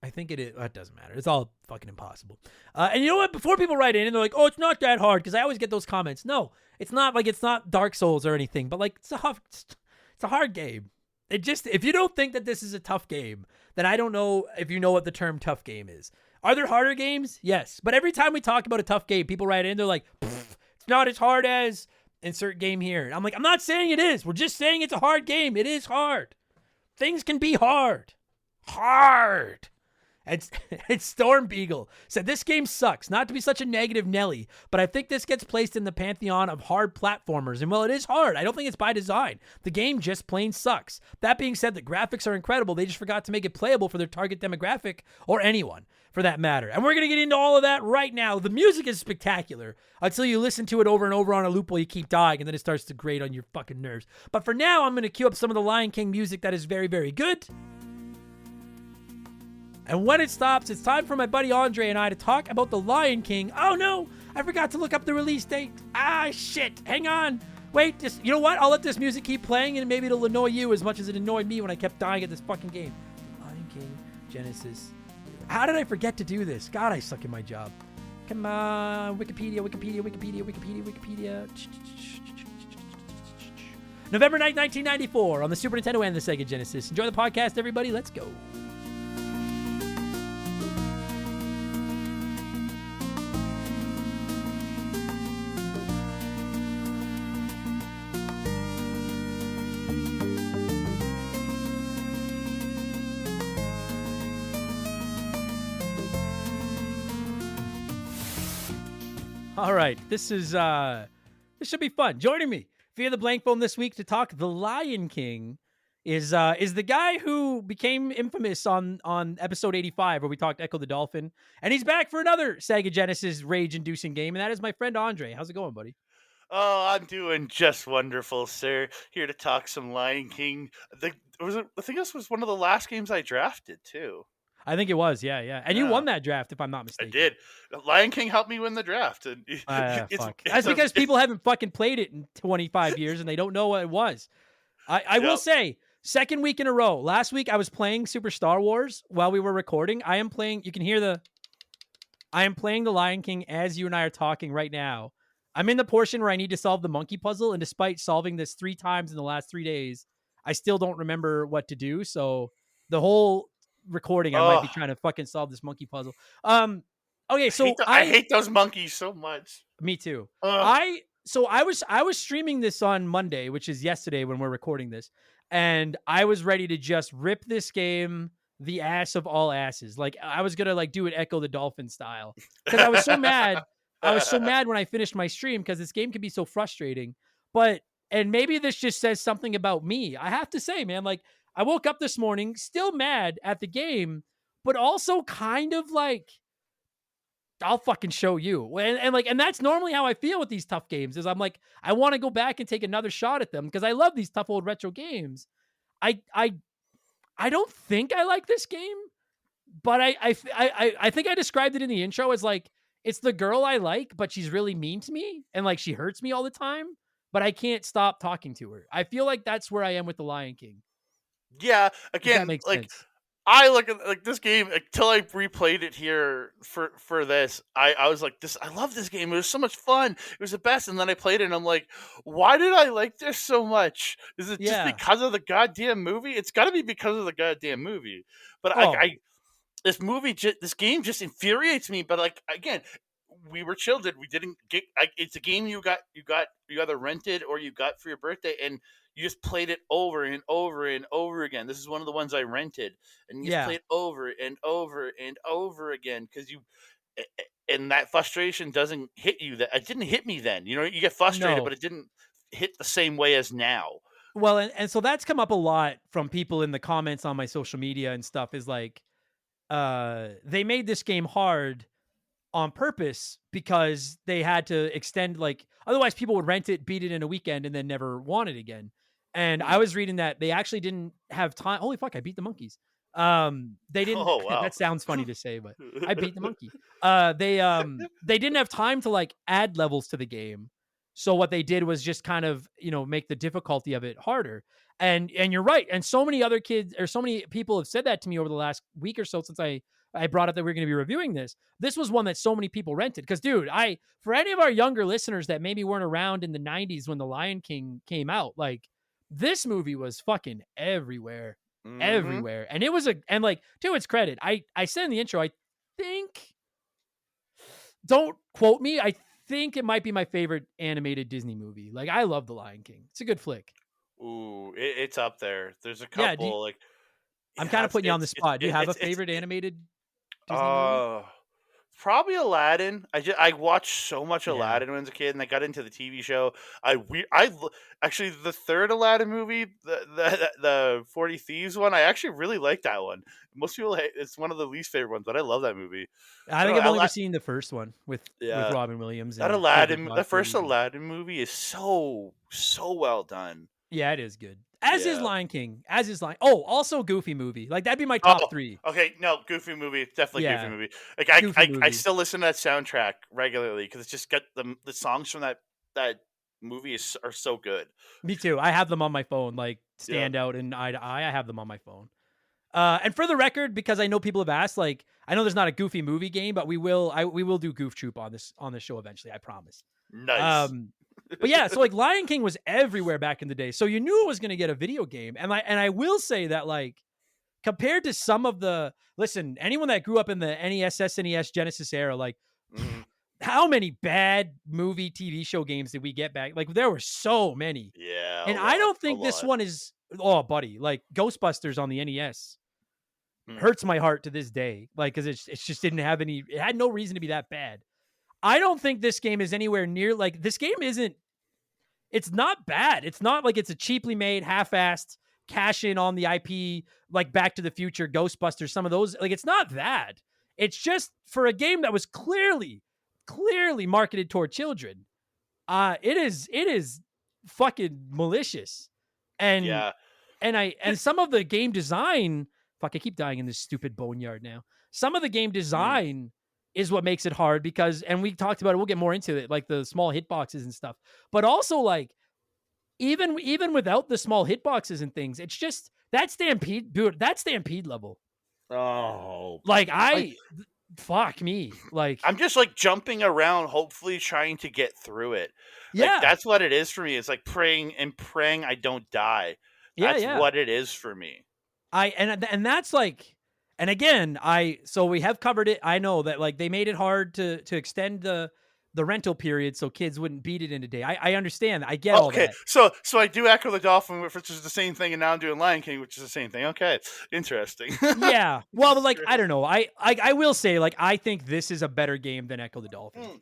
I think it is. It doesn't matter. It's all fucking impossible. And you know what? Before people write in and they're like, oh, it's not that hard, because I always get those comments. No, it's not like it's not Dark Souls or anything, but like it's a hard game. It just, if you don't think that this is a tough game, then I don't know if you know what the term tough game is. Are there harder games? Yes. But every time we talk about a tough game, people write in, they're like, it's not as hard as insert game here. And I'm like, I'm not saying it is. We're just saying it's a hard game. It is hard. Things can be hard. Hard. And Storm Beagle said, this game sucks. Not to be such a negative Nelly, but I think this gets placed in the pantheon of hard platformers. And well, it is hard. I don't think it's by design. The game just plain sucks. That being said, the graphics are incredible. They just forgot to make it playable for their target demographic, or anyone for that matter. And we're going to get into all of that right now. The music is spectacular until you listen to it over and over on a loop while you keep dying, and then it starts to grate on your fucking nerves. But for now, I'm going to cue up some of the Lion King music that is very, very good. And when it stops, it's time for my buddy Andre and I to talk about The Lion King. Oh no, I forgot to look up the release date. Ah, shit, hang on. Wait, you know what? I'll let this music keep playing and maybe it'll annoy you as much as it annoyed me when I kept dying at this fucking game. Lion King, Genesis. How did I forget to do this? God, I suck at my job. Come on, Wikipedia. November 9th, 1994 on the Super Nintendo and the Sega Genesis. Enjoy the podcast, everybody. Let's go. All right, this should be fun. Joining me via the blank phone this week to talk The Lion King is the guy who became infamous on episode 85 where we talked Ecco the Dolphin, and he's back for another Sega Genesis rage-inducing game, and that is my friend Andre. How's it going, buddy? Oh, I'm doing just wonderful, sir. Here to talk some Lion King. I think this was one of the last games I drafted too. I think it was, yeah. And you won that draft, if I'm not mistaken. I did. Lion King helped me win the draft. And fuck. That's because people haven't fucking played it in 25 years and they don't know what it was. I will say, second week in a row. Last week I was playing Super Star Wars while we were recording. I am playing The Lion King as you and I are talking right now. I'm in the portion where I need to solve the monkey puzzle, and despite solving this 3 times in the last 3 days, I still don't remember what to do. So the whole recording, I might be trying to fucking solve this monkey puzzle. Okay, so I hate those monkeys so much. Me too. I was streaming this on Monday, which is yesterday when we're recording this, and I was ready to just rip this game the ass of all asses. Like I was gonna like do it Ecco the Dolphin style because I was so mad. I was so mad when I finished my stream because this game can be so frustrating. And maybe this just says something about me. I have to say, man, like I woke up this morning still mad at the game, but also kind of like, I'll fucking show you. And that's normally how I feel with these tough games is I'm like, I want to go back and take another shot at them because I love these tough old retro games. I don't think I like this game, but I think I described it in the intro as like, it's the girl I like, but she's really mean to me and like she hurts me all the time, but I can't stop talking to her. I feel like that's where I am with The Lion King. Yeah, again, like sense. I look at like this game until I replayed it here for this. I was like, I love this game. It was so much fun. It was the best. And then I played it and I'm like, why did I like this so much? Is it just because of the goddamn movie? It's got to be because of the goddamn movie. But this game just infuriates me. But like again, we were children. We didn't get. It's a game you either rented or you got for your birthday, and you just played it over and over and over again. This is one of the ones I rented, and you just played over and over and over again because and that frustration doesn't hit you. That it didn't hit me then. You know, you get frustrated, but it didn't hit the same way as now. Well, and so that's come up a lot from people in the comments on my social media and stuff. Is like, they made this game hard on purpose because they had to extend, like, otherwise people would rent it, beat it in a weekend, and then never want it again. And I was reading that they actually didn't have time. Holy fuck, I beat the monkeys. They didn't. Oh wow. That sounds funny to say, but I beat the monkey. They didn't have time to like add levels to the game. So what they did was just kind of, make the difficulty of it harder. And you're right. And so many other kids or so many people have said that to me over the last week or so since I brought up that we are going to be reviewing this. This was one that so many people rented. Because, dude, for any of our younger listeners that maybe weren't around in the 90s when The Lion King came out, like, this movie was fucking everywhere. Everywhere. And it was and like, to its credit, I said in the intro, I think, don't quote me, I think it might be my favorite animated Disney movie. Like, I love The Lion King. It's a good flick. Ooh, it's up there. There's a couple I'm kind of putting you on the spot. Do you have a favorite animated Disney movie? Probably Aladdin. I watched so much Aladdin when I was a kid, and I got into the TV show. Actually, the third Aladdin movie, the 40 Thieves one, I actually really like that one. Most people hate it's one of the least favorite ones, but I love that movie. I think I've only seen the first one with Robin Williams. That Aladdin, the first Aladdin movie is so well done. Yeah, it is good. As is Lion King. Oh, also Goofy movie. Like, that'd be my top 3. Okay, no, Goofy movie. Definitely Goofy movie. Like, I still listen to that soundtrack regularly because it's just got the songs from that movie are so good. Me too. I have them on my phone, like Stand Out and Eye to Eye. I have them on my phone. And for the record, because I know people have asked, like, I know there's not a Goofy movie game, but we will do Goof Troop on this show eventually. I promise. Nice. But yeah, so like Lion King was everywhere back in the day. So you knew it was going to get a video game. And I will say that, like, compared to some of anyone that grew up in the NES, SNES, Genesis era, like, how many bad movie TV show games did we get back? Like, there were so many. Yeah. And I don't think this one is, buddy, like Ghostbusters on the NES hurts my heart to this day. Like, cause it just didn't have it had no reason to be that bad. I don't think this game is anywhere near, like, this game it's not bad. It's not like it's a cheaply made, half-assed cash in on the IP, like Back to the Future, Ghostbusters, some of those. Like, it's not that. It's just for a game that was clearly marketed toward children. It is fucking malicious. And some of the game design, I keep dying in this stupid boneyard now. Some of the game design is what makes it hard because, and we talked about it, we'll get more into it, like the small hitboxes and stuff. But also, like, even without the small hitboxes and things, it's just that Stampede, dude, that Stampede level. Oh. Like, fuck me. Like, I'm just like jumping around, hopefully trying to get through it. Yeah. Like, that's what it is for me. It's like praying I don't die. That's what it is for me. And that's like, and again, so we have covered it. I know that, like, they made it hard to extend the rental period so kids wouldn't beat it in a day. I understand. I get all that. So I do Ecco the Dolphin, which is the same thing, and now I'm doing Lion King, which is the same thing. Okay, interesting. Yeah. Well, but, like, I don't know. I will say, like, I think this is a better game than Ecco the Dolphin.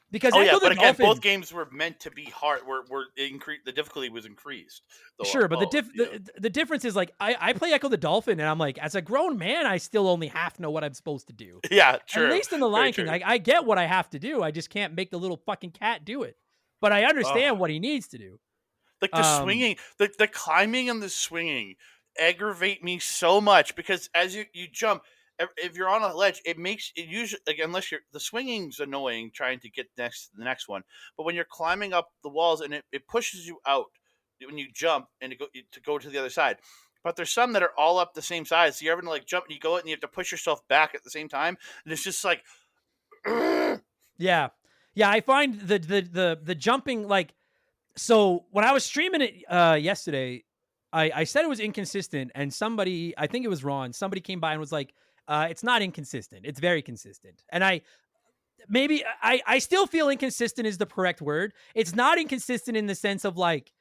Because again, both games were meant to be hard. The difficulty was increased. Sure, but the difference is, like, I play Ecco the Dolphin, and I'm like, as a grown man, I still only half know what I'm supposed to do. Yeah, true. At least in the Lion King, I get what I have to do. I just can't make the little fucking cat do it. But I understand what he needs to do. Like, the swinging, the climbing and the swinging aggravate me so much because as you jump. If you're on a ledge, it usually, like, unless the swinging's annoying trying to get the next one. But when you're climbing up the walls and it pushes you out when you jump and to go to the other side. But there's some that are all up the same side. So you're having to, like, jump and you go and you have to push yourself back at the same time. And it's just like, yeah. I find the jumping, like, so when I was streaming it yesterday, I said it was inconsistent, and somebody, I think it was Ron, somebody came by and was like, it's not inconsistent. It's very consistent. And I still feel inconsistent is the correct word. It's not inconsistent in the sense of, like,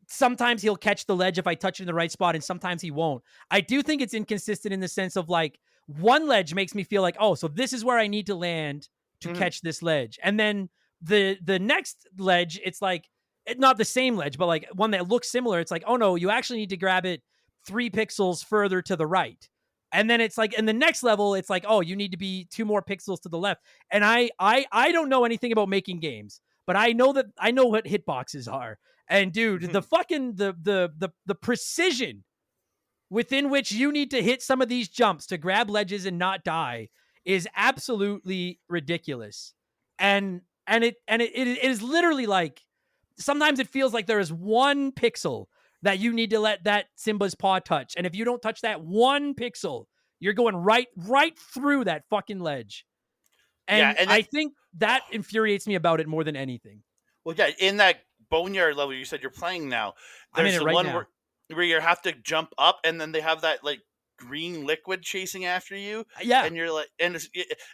sometimes he'll catch the ledge if I touch it in the right spot, and sometimes he won't. I do think it's inconsistent in the sense of, like, one ledge makes me feel like, oh, so this is where I need to land to catch this ledge. And then the next ledge, it's like, not the same ledge, but, like, one that looks similar. It's like, oh no, you actually need to grab it 3 pixels further to the right. And then it's like, in the next level, it's like, oh, you need to be 2 more pixels to the left. And I don't know anything about making games, but I know what hitboxes are. And dude, the fucking the precision within which you need to hit some of these jumps to grab ledges and not die is absolutely ridiculous. And it is literally like sometimes it feels like there is one pixel that you need to let that Simba's paw touch. And if you don't touch that one pixel, you're going right through that fucking ledge. And and I think that infuriates me about it more than anything. Well, yeah, in that boneyard level you said you're playing now, I'm in there's it the right one now. where you have to jump up, and then they have that like green liquid chasing after you. Yeah. And you're like, and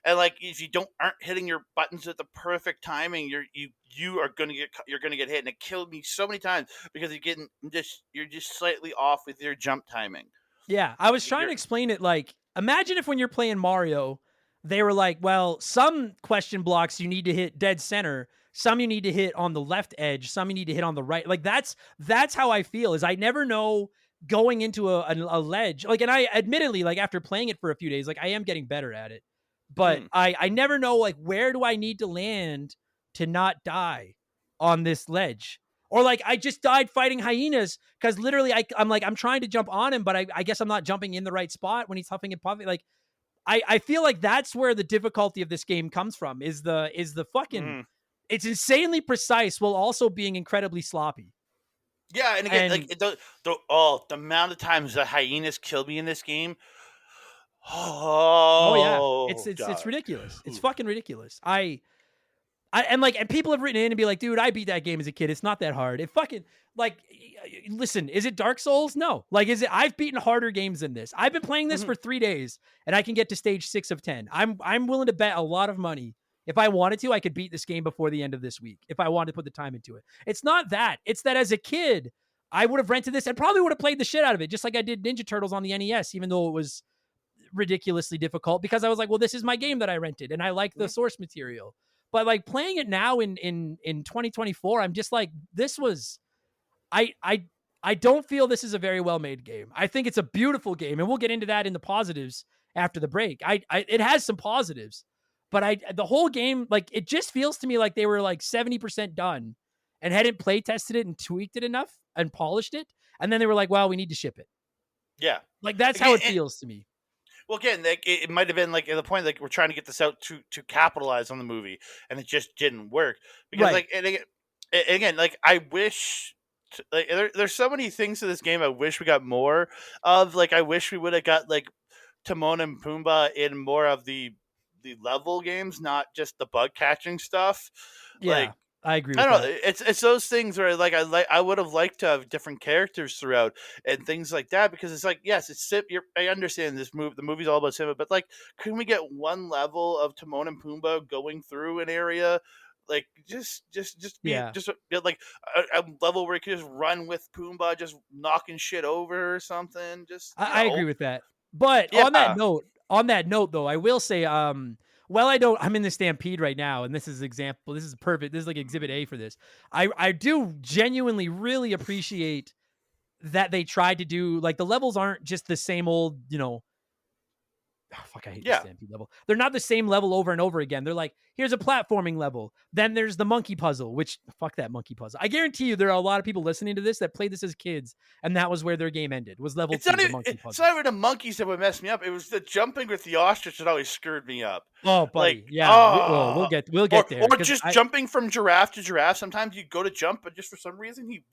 like if you aren't hitting your buttons at the perfect timing, you're gonna get hit. And it killed me so many times because you're just slightly off with your jump timing. Yeah, I was trying to explain it like, imagine if when you're playing Mario, they were like, well, some question blocks you need to hit dead center, some you need to hit on the left edge, some you need to hit on the right. Like that's how I feel. Is I never know going into a ledge. Like, and I admittedly, like after playing it for a few days, like I am getting better at it, but I never know like where do I need to land to not die on this ledge. Or like I just died fighting hyenas because literally I'm trying to jump on him, but I guess I'm not jumping in the right spot when he's huffing and puffing. Like I feel like that's where the difficulty of this game comes from is the fucking it's insanely precise while also being incredibly sloppy. Yeah, and again, like the amount of times the hyenas killed me in this game. Oh yeah, Oh, it's ridiculous. It's fucking ridiculous. And people have written in and be like, dude, I beat that game as a kid. It's not that hard. It fucking like, listen, is it Dark Souls? No. Like, is it? I've beaten harder games than this. I've been playing this for 3 days and I can get to stage 6 of 10. I'm willing to bet a lot of money. If I wanted to, I could beat this game before the end of this week. If I wanted to put the time into it, it's not that. It's that as a kid, I would have rented this and probably would have played the shit out of it, just like I did Ninja Turtles on the NES, even though it was ridiculously difficult because I was like, well, this is my game that I rented and I like the source material. But like playing it now in 2024, I'm just like, this was I don't feel this is a very well made game. I think it's a beautiful game, and we'll get into that in the positives after the break. It has some positives, but the whole game, like it just feels to me like they were like 70% done and hadn't play tested it and tweaked it enough and polished it, and then they were like, well, we need to ship it. Yeah, like that's how it feels to me. Well, again, like, it might have been like at the point like we're trying to get this out to capitalize on the movie, and it just didn't work because like and again, like I wish. Like there's so many things to this game I wish we got more of. Like I wish we would have got like Timon and Pumbaa in more of the level games, not just the bug catching stuff. Yeah, like I agree with I don't that. know. It's those things where like I would have liked to have different characters throughout and things like that, because it's like, yes, I understand the movie's all about Simba, but like, couldn't we get one level of Timon and Pumbaa going through an area? Like just like a level where you could just run with Pumbaa, just knocking shit over or something. Just I agree with that. But on that note, though, I will say, I'm in the Stampede right now, and this is perfect. This is like exhibit A for this. I do genuinely really appreciate that they tried to do, like, the levels aren't just the same old, I hate the Stampede level. They're not the same level over and over again. They're like, here's a platforming level. Then there's the monkey puzzle, which fuck that monkey puzzle. I guarantee you there are a lot of people listening to this that played this as kids, and that was where their game ended, was level 2, the monkey puzzle. It's not even the monkeys that would mess me up. It was the jumping with the ostrich that always screwed me up. Oh, buddy. Yeah. We'll get there. Or just jumping from giraffe to giraffe. Sometimes you go to jump, but just for some reason he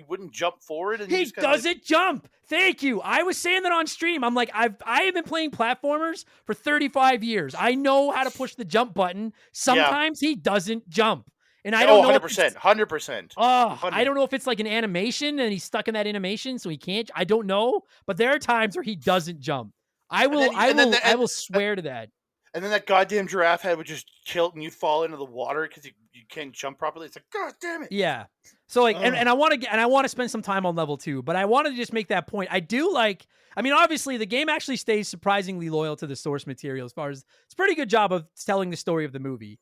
wouldn't jump forward, and he doesn't jump. Thank you. I was saying that on stream. I'm like, I have been playing platformers for 35 years. I know how to push the jump button. Sometimes he doesn't jump. And I don't know 100%. I don't know if it's like an animation and he's stuck in that animation so he can't. I don't know, but there are times where he doesn't jump. I will swear to that. And then that goddamn giraffe head would just tilt and you'd fall into the water because you can't jump properly. It's like, God damn it. Yeah. So like, and I want to spend some time on level 2, but I want to just make that point. Obviously the game actually stays surprisingly loyal to the source material as far as it's a pretty good job of telling the story of the movie.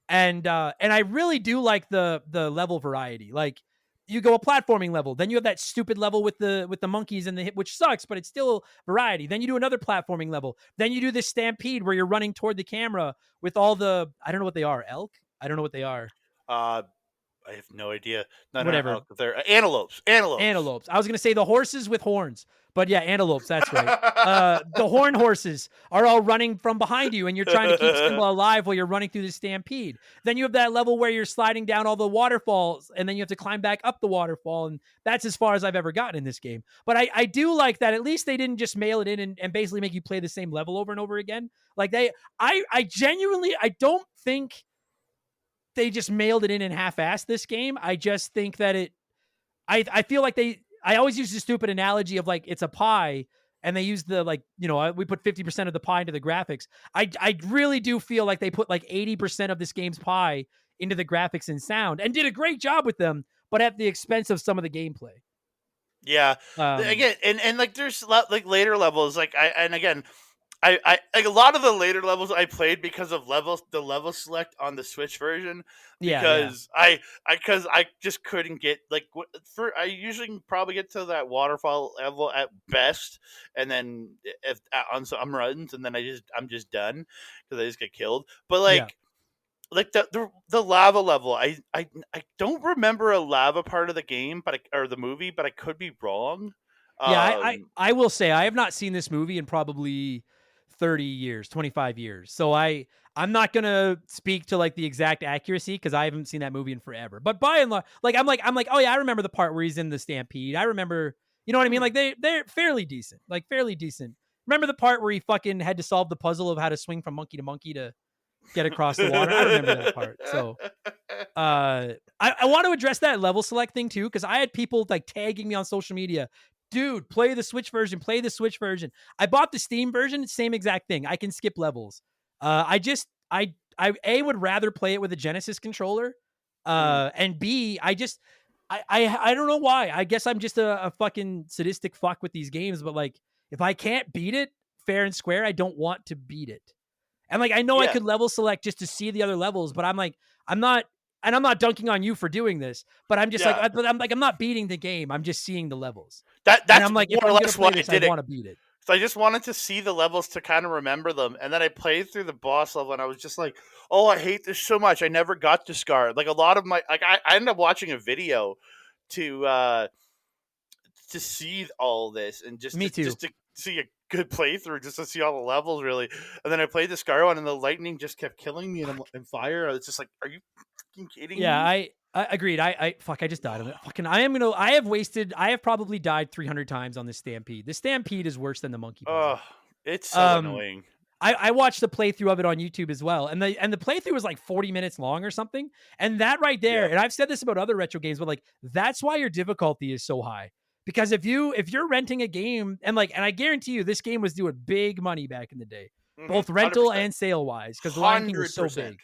And I really do like the level variety. Like, you go a platforming level, then you have that stupid level with the monkeys and the hip, which sucks, but it's still variety. Then you do another platforming level. Then you do this stampede where you're running toward the camera with all the, I don't know what they are, elk? I don't know what they are. Uh, I have no idea. No, Whatever. they're antelopes. Antelopes. Antelopes. I was going to say the horses with horns, but yeah, antelopes. That's right. The horn horses are all running from behind you, and you're trying to keep Simba alive while you're running through the stampede. Then you have that level where you're sliding down all the waterfalls, and then you have to climb back up the waterfall, and that's as far as I've ever gotten in this game. But I do like that at least they didn't just mail it in and basically make you play the same level over and over again. Like I genuinely, I don't think they just mailed it in and half-assed this game. I just think that I feel like I always use the stupid analogy of like, it's a pie and they use the, like, we put 50% of the pie into the graphics. I really do feel like they put like 80% of this game's pie into the graphics and sound and did a great job with them, but at the expense of some of the gameplay. Yeah. Again, and like there's like later levels, like I like a lot of the later levels I played because of the level select on the Switch version, because because I just couldn't get like I usually can probably get to that waterfall level at best, and then if on some runs, and then I'm just done because I just get killed. But like the lava level, I don't remember a lava part of the game, or the movie, but I could be wrong. I will say I have not seen this movie in probably 30 years, 25 years. So I'm not going to speak to like the exact accuracy because I haven't seen that movie in forever. But by and large, like I'm like, oh yeah, I remember the part where he's in the stampede. I remember, you know what I mean? Like they're fairly decent. Remember the part where he fucking had to solve the puzzle of how to swing from monkey to monkey to get across the water? I remember that part. So I want to address that level select thing too, because I had people like tagging me on social media. Dude, play the Switch version. I bought the Steam version, same exact thing. I can skip levels. I would rather play it with a Genesis controller. And B, I don't know why. I guess I'm just a fucking sadistic fuck with these games, but like if I can't beat it fair and square, I don't want to beat it. And like I know I could level select just to see the other levels, but I'm not dunking on you for doing this, but I'm just I'm not beating the game. I'm just seeing the levels. That's and I'm like, more or less why I did I want to beat it. So I just wanted to see the levels to kind of remember them, and then I played through the boss level, and I was just like, "Oh, I hate this so much. I never got to Scar." Like a lot of my, like I ended up watching a video to see all this, and just to see a good playthrough, just to see all the levels really. And then I played the Scar one, and the lightning just kept killing me in fire. I was just like, "Are you fucking kidding me?" Yeah, I agreed. I just died on it. Fucking, I have probably died 300 times on this stampede. The stampede is worse than the monkey puzzle. Oh, it's so annoying. I watched the playthrough of it on YouTube as well, and the playthrough was like 40 minutes long or something. And that right there, and I've said this about other retro games, but like that's why your difficulty is so high. Because if you're renting a game, and I guarantee you this game was doing big money back in the day, both rental 100%. And sale wise, because the Lion King was so big.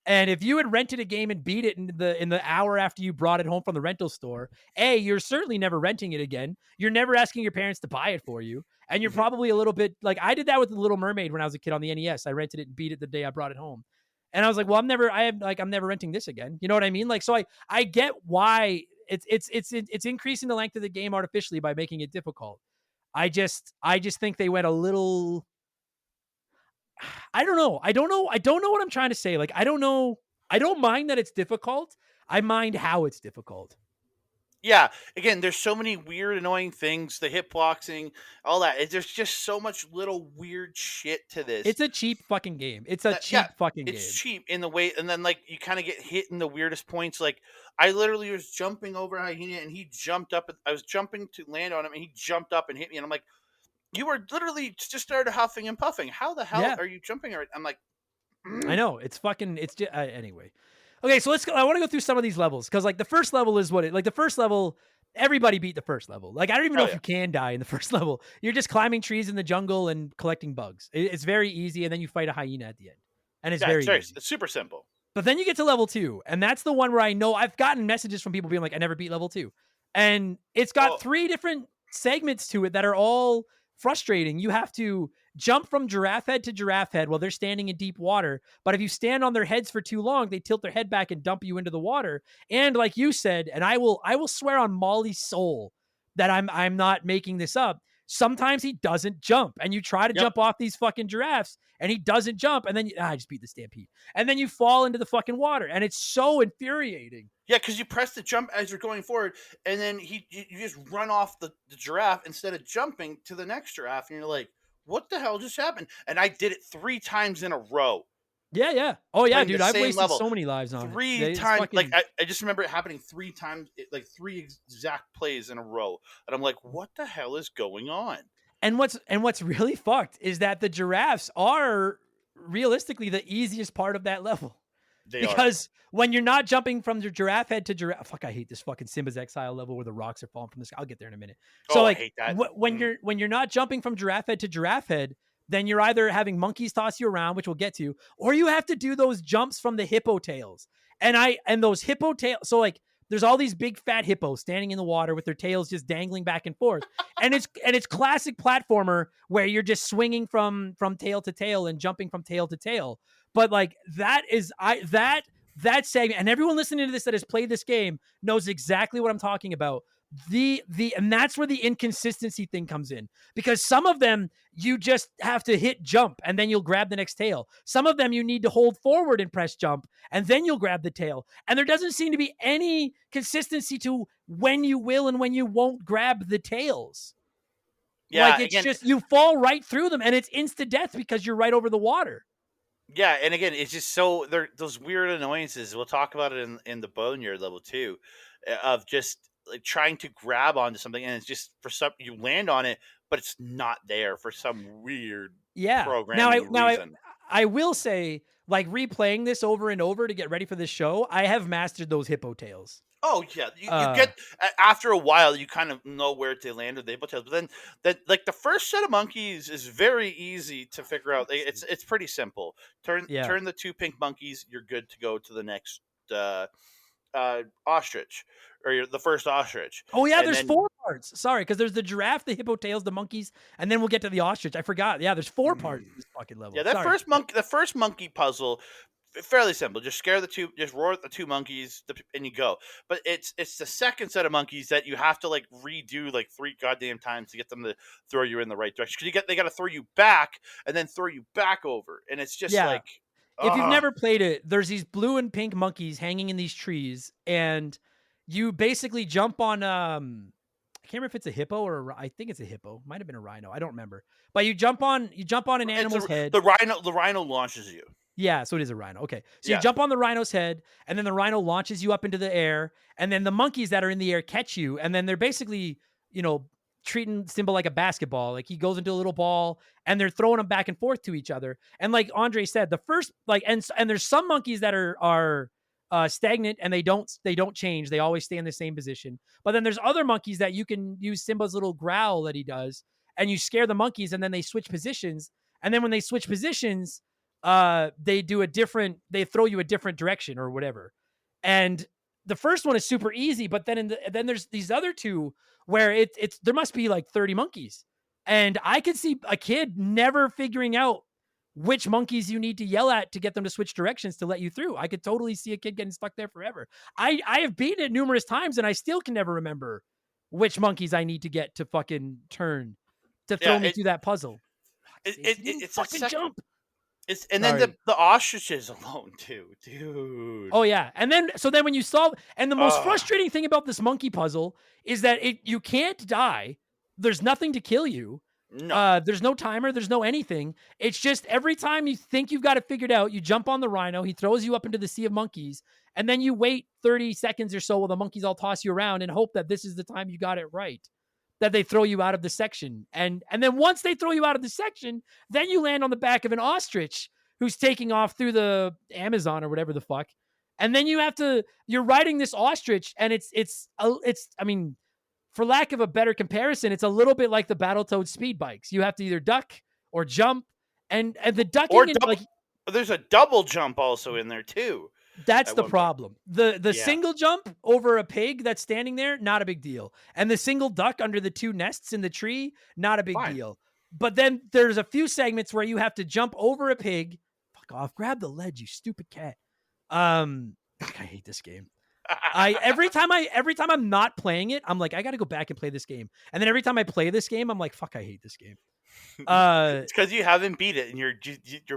And if you had rented a game and beat it in the hour after you brought it home from the rental store, you're certainly never renting it again. You're never asking your parents to buy it for you. And you're probably a little bit like I did that with The Little Mermaid when I was a kid on the NES. I rented it and beat it the day I brought it home. And I was like, well, I'm never renting this again. You know what I mean? Like, so I get why it's increasing the length of the game artificially by making it difficult. I just think they went a little, I don't know what I'm trying to say. Like, I don't know. I don't mind that it's difficult. I mind how it's difficult. Yeah. Again, there's so many weird, annoying things. The hitboxing, all that. There's just so much little weird shit to this. It's a cheap fucking game. It's cheap in the way, and then like you kind of get hit in the weirdest points. Like I literally was jumping over Hyena, and he jumped up. I was jumping to land on him, and he jumped up and hit me. And I'm like, you were literally just started huffing and puffing. How the hell are you jumping? I'm like, I know it's fucking. It's just anyway. Okay, so let's go. I want to go through some of these levels because like the first level is the first level. Everybody beat the first level. Like I don't even know if you can die in the first level. You're just climbing trees in the jungle and collecting bugs. It's very easy, and then you fight a hyena at the end, and it's very easy. It's super simple. But then you get to level 2, and that's the one where I know I've gotten messages from people being like, "I never beat level 2," and it's got 3 different segments to it that are all frustrating. You have to jump from giraffe head to giraffe head while they're standing in deep water. But if you stand on their heads for too long, they tilt their head back and dump you into the water. And like you said, and I will swear on Molly's soul that I'm not making this up. sometimes he doesn't jump, and you try to jump off these fucking giraffes and he doesn't jump, and then I just beat the stampede, and then you fall into the fucking water, and it's so infuriating. Yeah, because you press the jump as you're going forward, and then you just run off the giraffe instead of jumping to the next giraffe, and you're like, what the hell just happened? And I did it 3 times in a row. Yeah. Oh yeah, dude, I've wasted level. so many lives on 3 it. times. Fucking... Like I just remember it happening 3 times, like 3 exact plays in a row, and I'm like, what the hell is going on? And what's really fucked is that the giraffes are realistically the easiest part of that level. Because when you're not jumping from the giraffe head to giraffe, fuck, I hate this fucking Simba's Exile level where the rocks are falling from the sky. I'll get there in a minute. So I hate that. When you're not jumping from giraffe head to giraffe head, then you're either having monkeys toss you around, which we'll get to, or you have to do those jumps from the hippo tails. And those hippo tails, so like there's all these big fat hippos standing in the water with their tails just dangling back and forth. and it's classic platformer where you're just swinging from tail to tail and jumping from tail to tail. But like that segment, and everyone listening to this that has played this game knows exactly what I'm talking about. And that's where the inconsistency thing comes in, because some of them you just have to hit jump and then you'll grab the next tail. Some of them you need to hold forward and press jump and then you'll grab the tail. And there doesn't seem to be any consistency to when you will and when you won't grab the tails. Yeah, like it's just you fall right through them and it's insta death because you're right over the water. Yeah, and again, it's just so there those weird annoyances. We'll talk about it in the boneyard level too, of just like trying to grab onto something, and it's just for some you land on it, but it's not there for some weird programming reason. I will say, like replaying this over and over to get ready for this show, I have mastered those hippo tails. Oh yeah, you get after a while you kind of know where to land with the hippo tails, but then like the first set of monkeys is very easy to figure out. It's pretty simple. Turn the 2 pink monkeys, you're good to go to the next ostrich, or the first ostrich. Oh yeah, there's 4 parts. Sorry, because there's the giraffe, the hippo tails, the monkeys, and then we'll get to the ostrich. I forgot. Yeah, there's 4 parts in this fucking level. Yeah, the first monkey puzzle, fairly simple. Just roar at the 2 monkeys, and you go. But it's the second set of monkeys that you have to like redo like 3 goddamn times to get them to throw you in the right direction. Because they got to throw you back and then throw you back over, and it's just like. If you've never played it, there's these blue and pink monkeys hanging in these trees, and you basically jump on. I can't remember if it's a hippo or I think it's a hippo. Might have been a rhino. I don't remember. But you jump on an animal's head. The rhino launches you. Yeah, so it is a rhino. Okay, so you jump on the rhino's head, and then the rhino launches you up into the air, and then the monkeys that are in the air catch you, and then they're basically, treating Simba like a basketball. Like he goes into a little ball and they're throwing them back and forth to each other. And like Andre said, the first and there's some monkeys that are stagnant and they don't change. They always stay in the same position. But then there's other monkeys that you can use Simba's little growl that he does, and you scare the monkeys and then they switch positions. And then when they switch positions, they throw you a different direction or whatever. And the first one is super easy, but then then there's these other 2 where there must be like 30 monkeys. And I could see a kid never figuring out which monkeys you need to yell at to get them to switch directions to let you through. I could totally see a kid getting stuck there forever. I have beaten it numerous times and I still can never remember which monkeys I need to get to fucking turn to throw me through that puzzle. It's fucking jump. Then the ostriches alone too, dude. Oh yeah, and then when you solve, and the most frustrating thing about this monkey puzzle is that you can't die. There's nothing to kill you. No. There's no timer. There's no anything. It's just every time you think you've got it figured out, you jump on the rhino. He throws you up into the sea of monkeys, and then you wait 30 seconds or so while the monkeys all toss you around and hope that this is the time you got it right. That they throw you out of the section. And then once they throw you out of the section, then you land on the back of an ostrich who's taking off through the Amazon or whatever the fuck. And then you're riding this ostrich, and it's I mean, for lack of a better comparison, it's a little bit like the Battletoads speed bikes. You have to either duck or jump, and the ducking there's a double jump also in there too. That's the problem. The single jump over a pig that's standing there, not a big deal. And the single duck under the 2 nests in the tree, not a big deal. But then there's a few segments where you have to jump over a pig. Fuck off. Grab the ledge, you stupid cat. I hate this game. Every time I'm not playing it, I'm like, I got to go back and play this game. And then every time I play this game, I'm like, fuck, I hate this game. It's because you haven't beat it, and your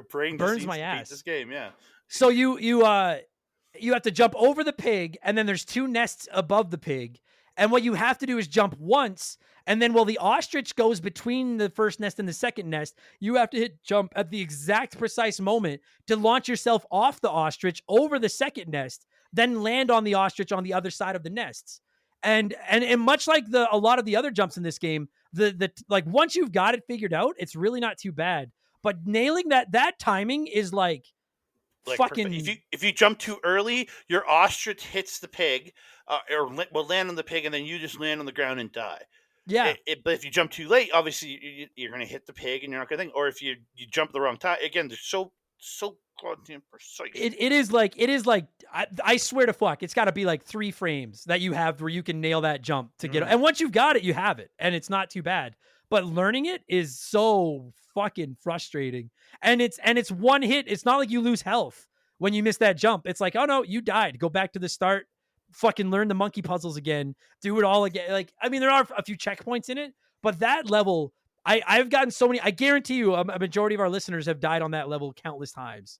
brain just burns seems my to ass. beat this game. Yeah. So you have to jump over the pig, and then there's 2 nests above the pig. And what you have to do is jump once, and then while the ostrich goes between the first nest and the second nest, you have to hit jump at the exact precise moment to launch yourself off the ostrich over the second nest, then land on the ostrich on the other side of the nests. And much like a lot of the other jumps in this game, the like once you've got it figured out, it's really not too bad. But nailing that timing is like fucking. If you jump too early, your ostrich hits the pig, or will land on the pig, and then you just land on the ground and die. Yeah. But if you jump too late, obviously you're going to hit the pig, and you're not going to think. Or if you jump the wrong time, again, they're so goddamn precise. It is like I swear to fuck, it's got to be like 3 frames that you have where you can nail that jump to get. And once you've got it, you have it, and it's not too bad. But learning it is so fucking frustrating. And it's one hit. It's not like you lose health when you miss that jump. It's like, oh no, you died. Go back to the start. Fucking learn the monkey puzzles again. Do it all again. Like, I mean, there are a few checkpoints in it, but that level, I've gotten so many. I guarantee you, a majority of our listeners have died on that level countless times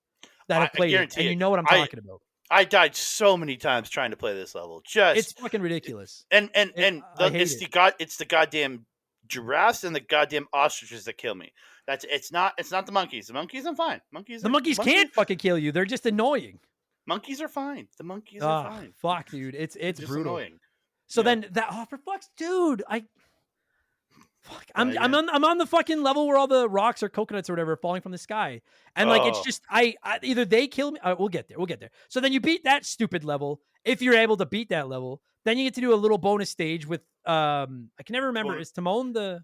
that have played it, and you know what I'm talking about. I died so many times trying to play this level. It's fucking ridiculous. It's the goddamn giraffes and the goddamn ostriches that kill me. It's not the monkeys. The monkeys I'm fine. Monkeys can't fucking kill you. They're just annoying. Monkeys are fine. The monkeys are fine. Fuck, dude. It's brutal. Annoying. So then for fuck's dude, I'm on the fucking level where all the rocks or coconuts or whatever are falling from the sky. And like it's just I either they kill me. We'll get there. So then you beat that stupid level. If you're able to beat that level, then you get to do a little bonus stage with I can never remember. Is Timon the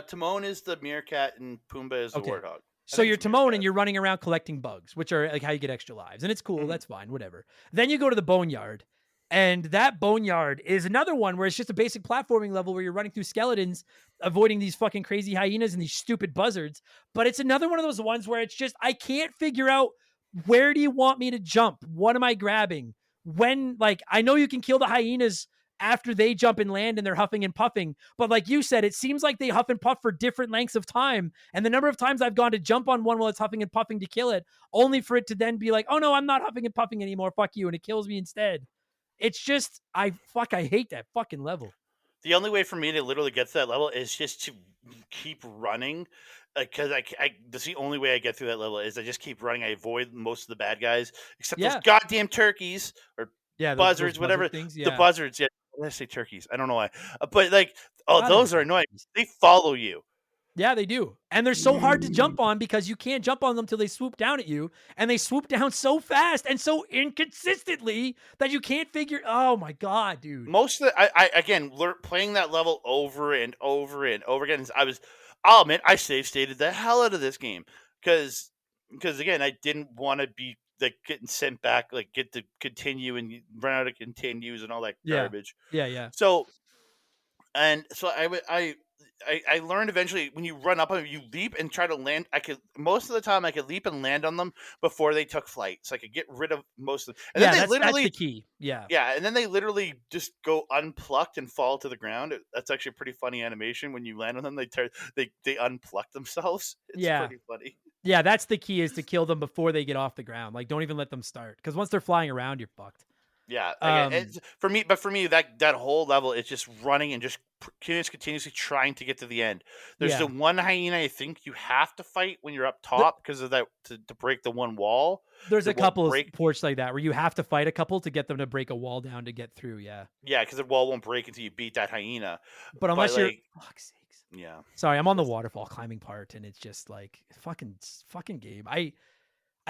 Timon is the meerkat and Pumbaa is the warthog. So you're Timon and you're running around collecting bugs, which are like how you get extra lives. And it's cool. That's fine. Whatever. Then you go to the boneyard. And that boneyard is another one where it's just a basic platforming level where you're running through skeletons, avoiding these fucking crazy hyenas and these stupid buzzards. But it's another one of those ones where it's just, I can't figure out, where do you want me to jump? What am I grabbing? When, like, I know you can kill the hyenas after they jump and land and they're huffing and puffing. But like you said, it seems like they huff and puff for different lengths of time. And the number of times I've gone to jump on one while it's huffing and puffing to kill it, only for it to then be like, oh no, I'm not huffing and puffing anymore. Fuck you. And it kills me instead. It's just, I hate that fucking level. The only way for me to literally get to that level is just to keep running. Because that's the only way I get through that level is I just keep running. I avoid most of the bad guys, except those goddamn turkeys or buzzards, whatever. Things, the buzzards, Did I say turkeys? I don't know why. But like, those are annoying. They follow you. Yeah, they do. And they're so hard to jump on because you can't jump on them till they swoop down at you. And they swoop down so fast and so inconsistently that you can't figure. Oh my God, dude. Most of playing that level over and over and over again. I save stated the hell out of this game. Because again, I didn't want to be like getting sent back, like get to continue and run out of continues and all that garbage. Yeah. So I learned eventually when you run up on them, you leap and try to land. Most of the time I could leap and land on them before they took flight, so I could get rid of most of them. And then that's the key. Yeah, and then they literally just go unplucked and fall to the ground. That's actually a pretty funny animation when you land on them. They unpluck themselves. It's pretty funny. Yeah, that's the key, is to kill them before they get off the ground. Like, don't even let them start, because once they're flying around, you're fucked. Yeah, for me, that whole level is just running and just continuously trying to get to the end. There's the one hyena I think you have to fight when you're up top because of that to break the one wall. There's a couple of ports like that where you have to fight a couple to get them to break a wall down to get through. Yeah, because the wall won't break until you beat that hyena. But unless you're, fuck's sakes. Yeah. Sorry, I'm on the waterfall climbing part, and it's just like fucking game. I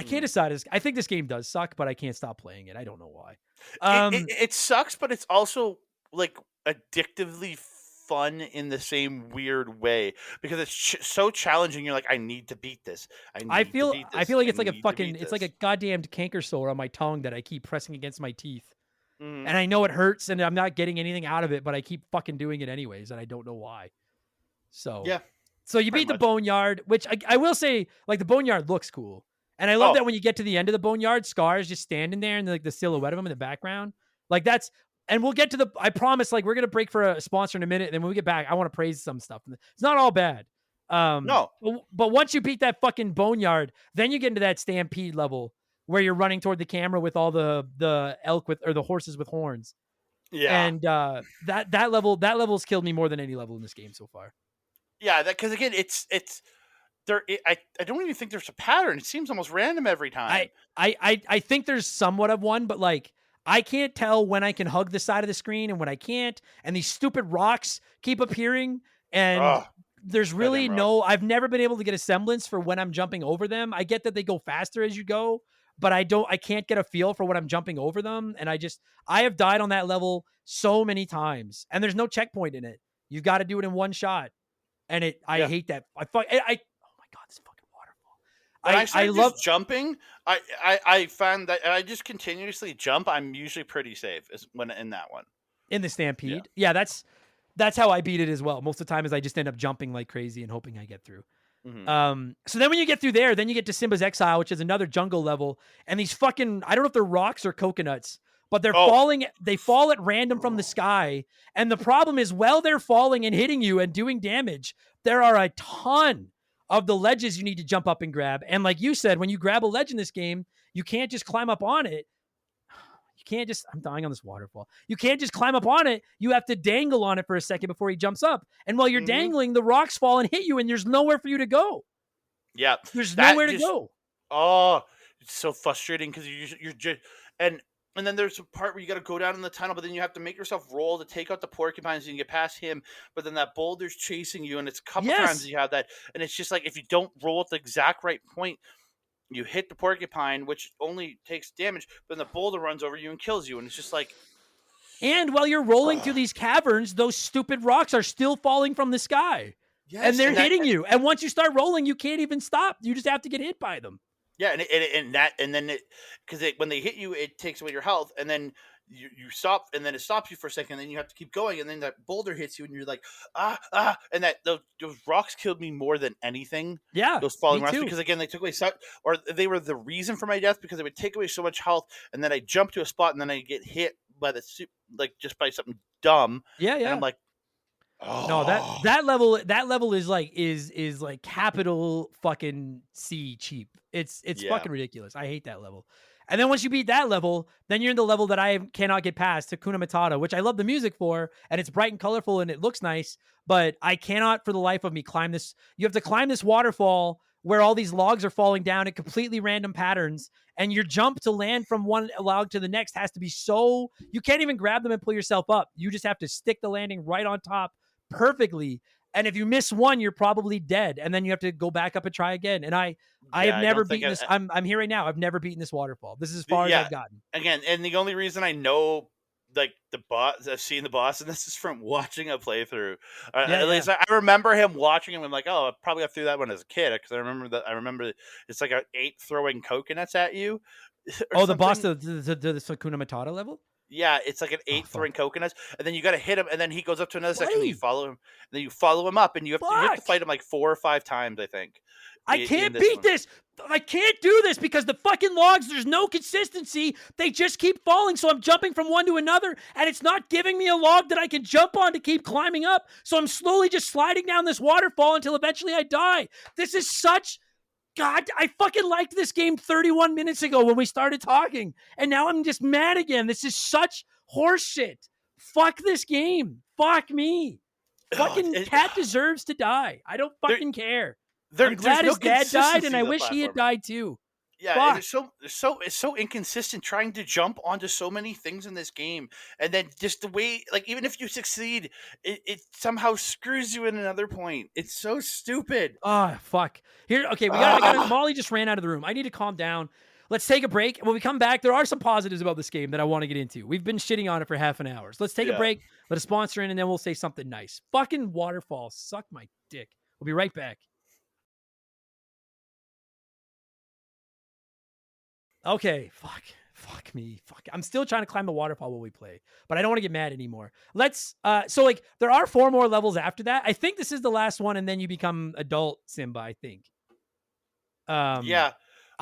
can't decide. I think this game does suck, but I can't stop playing it. I don't know why. It sucks, but it's also like addictively fun in the same weird way because it's so challenging. You're like, I need to beat this. I feel like it's like it's like a goddamned canker sore on my tongue that I keep pressing against my teeth. And I know it hurts and I'm not getting anything out of it, but I keep fucking doing it anyways, and I don't know why. So So you beat the boneyard, which I will say, like, the boneyard looks cool. And I love that when you get to the end of the boneyard, Scar is just standing there and like the silhouette of him in the background. Like that's, and we'll get to the, I promise, like we're going to break for a sponsor in a minute. And then when we get back, I want to praise some stuff. It's not all bad. No. But once you beat that fucking boneyard, then you get into that stampede level where you're running toward the camera with all the elk with, or the horses with horns. Yeah. And that level's killed me more than any level in this game so far. Yeah, that, because again, it's there. I don't even think there's a pattern. It seems almost random every time. I think there's somewhat of one, but like I can't tell when I can hug the side of the screen and when I can't. And these stupid rocks keep appearing, and there's really no. I've never been able to get a semblance for when I'm jumping over them. I get that they go faster as you go, but I can't get a feel for when I'm jumping over them. And I have died on that level so many times, and there's no checkpoint in it. You've got to do it in one shot. And I hate that. Oh my God, this fucking waterfall. When I love jumping. I found that I just continuously jump. I'm usually pretty safe when in that one. In the stampede. Yeah, that's how I beat it as well. Most of the time is I just end up jumping like crazy and hoping I get through. Mm-hmm. So then when you get through there, then you get to Simba's Exile, which is another jungle level. And these fucking, I don't know if they're rocks or coconuts, but they're falling. They fall at random from the sky. And the problem is, while they're falling and hitting you and doing damage, there are a ton of the ledges you need to jump up and grab. And like you said, when you grab a ledge in this game, you can't just climb up on it. You can't just, I'm dying on this waterfall. You can't just climb up on it. You have to dangle on it for a second before he jumps up. And while you're dangling, the rocks fall and hit you, and there's nowhere for you to go. Yeah. There's nowhere to go. Oh, it's so frustrating because you're just, and then there's a part where you got to go down in the tunnel, but then you have to make yourself roll to take out the porcupines and you get past him. But then that boulder's chasing you, and it's a couple times you have that. And it's just like, if you don't roll at the exact right point, you hit the porcupine, which only takes damage, but then the boulder runs over you and kills you. And it's just like... And while you're rolling through these caverns, those stupid rocks are still falling from the sky. Yes, and they're hitting you. And once you start rolling, you can't even stop. You just have to get hit by them. Yeah, because when they hit you, it takes away your health, and then you stop, and then it stops you for a second, and then you have to keep going, and then that boulder hits you, and you're like, and those rocks killed me more than anything. Yeah, those falling rocks, because again, they took away or they were the reason for my death, because they would take away so much health, and then I jump to a spot, and then I get hit by just by something dumb. Yeah. And I'm like, no, that level is like capital fucking C cheap. It's fucking ridiculous. I hate that level. And then once you beat that level, then you're in the level that I cannot get past, Hakuna Matata, which I love the music for, and it's bright and colorful and it looks nice, but I cannot for the life of me climb this. You have to climb this waterfall where all these logs are falling down in completely random patterns, and your jump to land from one log to the next has to be so, you can't even grab them and pull yourself up. You just have to stick the landing right on top perfectly. And if you miss one, you're probably dead. And then you have to go back up and try again. And I have never beaten this. I'm here right now. I've never beaten this waterfall. This is as far as I've gotten. Again, and the only reason I know like the boss, I've seen the boss, and this is from watching a playthrough. At least I remember him watching him. I'm like, oh, I probably got through that one as a kid, because I remember it's like an 8 throwing coconuts at you. The boss, the Hakuna Matata level. Yeah, it's like an 8 throwing coconuts, and then you got to hit him, and then he goes up to another section, and you follow him, and then you follow him up, and you have to fight him like 4 or 5 times, I think. I can't beat this. I can't do this because the fucking logs, there's no consistency. They just keep falling, so I'm jumping from one to another, and it's not giving me a log that I can jump on to keep climbing up, so I'm slowly just sliding down this waterfall until eventually I die. This is such... God, I fucking liked this game 31 minutes ago when we started talking, and now I'm just mad again. This is such horseshit. Fuck this game. Fuck me. Fucking Cat deserves to die. I don't fucking care. I'm glad his dad died, and I wish he had died too. Yeah, it's so inconsistent trying to jump onto so many things in this game, and then just the way, like, even if you succeed, it somehow screws you in another point. It's so stupid. Oh, fuck. Here, okay, we got Molly just ran out of the room. I need to calm down. Let's take a break. When we come back, there are some positives about this game that I want to get into. We've been shitting on it for half an hour. So let's take a break, let a sponsor in, and then we'll say something nice. Fucking waterfall. Suck my dick. We'll be right back. Okay, fuck me. I'm still trying to climb the waterfall while we play, but I don't want to get mad anymore. Let's, so like, there are 4 more levels after that. I think this is the last one, and then you become adult Simba, I think. Yeah.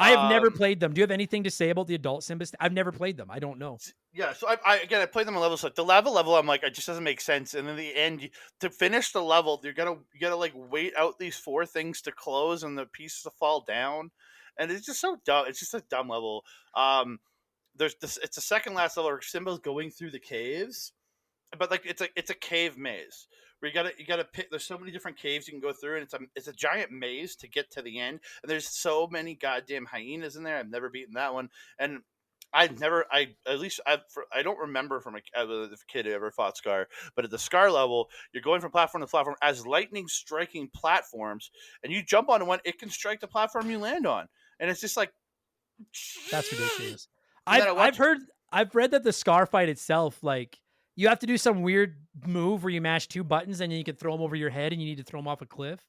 I have never played them. Do you have anything to say about the adult Simba? I've never played them. I don't know. Yeah, so I played them on levels. Like the level, I'm like, it just doesn't make sense. And in the end, to finish the level, you gotta like wait out these 4 things to close and the pieces to fall down, and it's just so dumb. It's just a dumb level. There's this. It's the second last level where Simba's going through the caves, but like it's a cave maze where you gotta pick. There's so many different caves you can go through, and it's a giant maze to get to the end. And there's so many goddamn hyenas in there. I've never beaten that one, and I don't remember from a kid who ever fought Scar, but at the Scar level, you're going from platform to platform as lightning striking platforms, and you jump on one, it can strike the platform you land on, and it's just like that's ridiculous. I've read that the Scar fight itself, like you have to do some weird move where you mash 2 buttons and then you can throw them over your head, and you need to throw them off a cliff,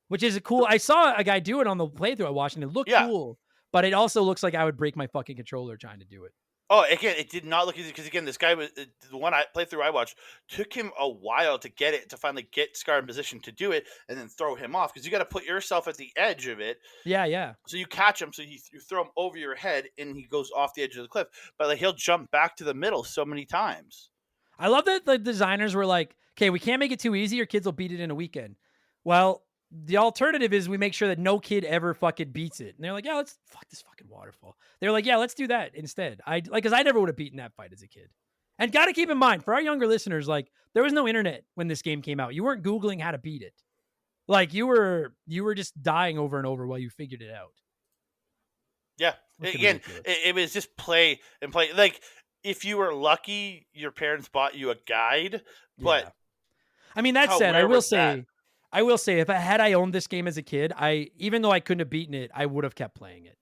which is cool. I saw a guy do it on the playthrough I watched, and it looked cool. But it also looks like I would break my fucking controller trying to do it. Oh, again, it did not look easy because this guy was the one playthrough I watched. Took him a while to finally get Scar in position to do it, and then throw him off because you got to put yourself at the edge of it. Yeah. So you catch him, so you throw him over your head, and he goes off the edge of the cliff. But like he'll jump back to the middle so many times. I love that the designers were like, "Okay, we can't make it too easy, or kids will beat it in a weekend." Well, the alternative is we make sure that no kid ever fucking beats it. And they're like, yeah, let's fuck this fucking waterfall. They're like, yeah, let's do that instead. Cause I never would have beaten that fight as a kid. And got to keep in mind for our younger listeners, like there was no internet when this game came out. You weren't Googling how to beat it. Like you were just dying over and over while you figured it out. Yeah. Again, it was just play and play. Like if you were lucky, your parents bought you a guide, but yeah. I mean, that said, I will say, if I owned this game as a kid, even though I couldn't have beaten it, I would have kept playing it.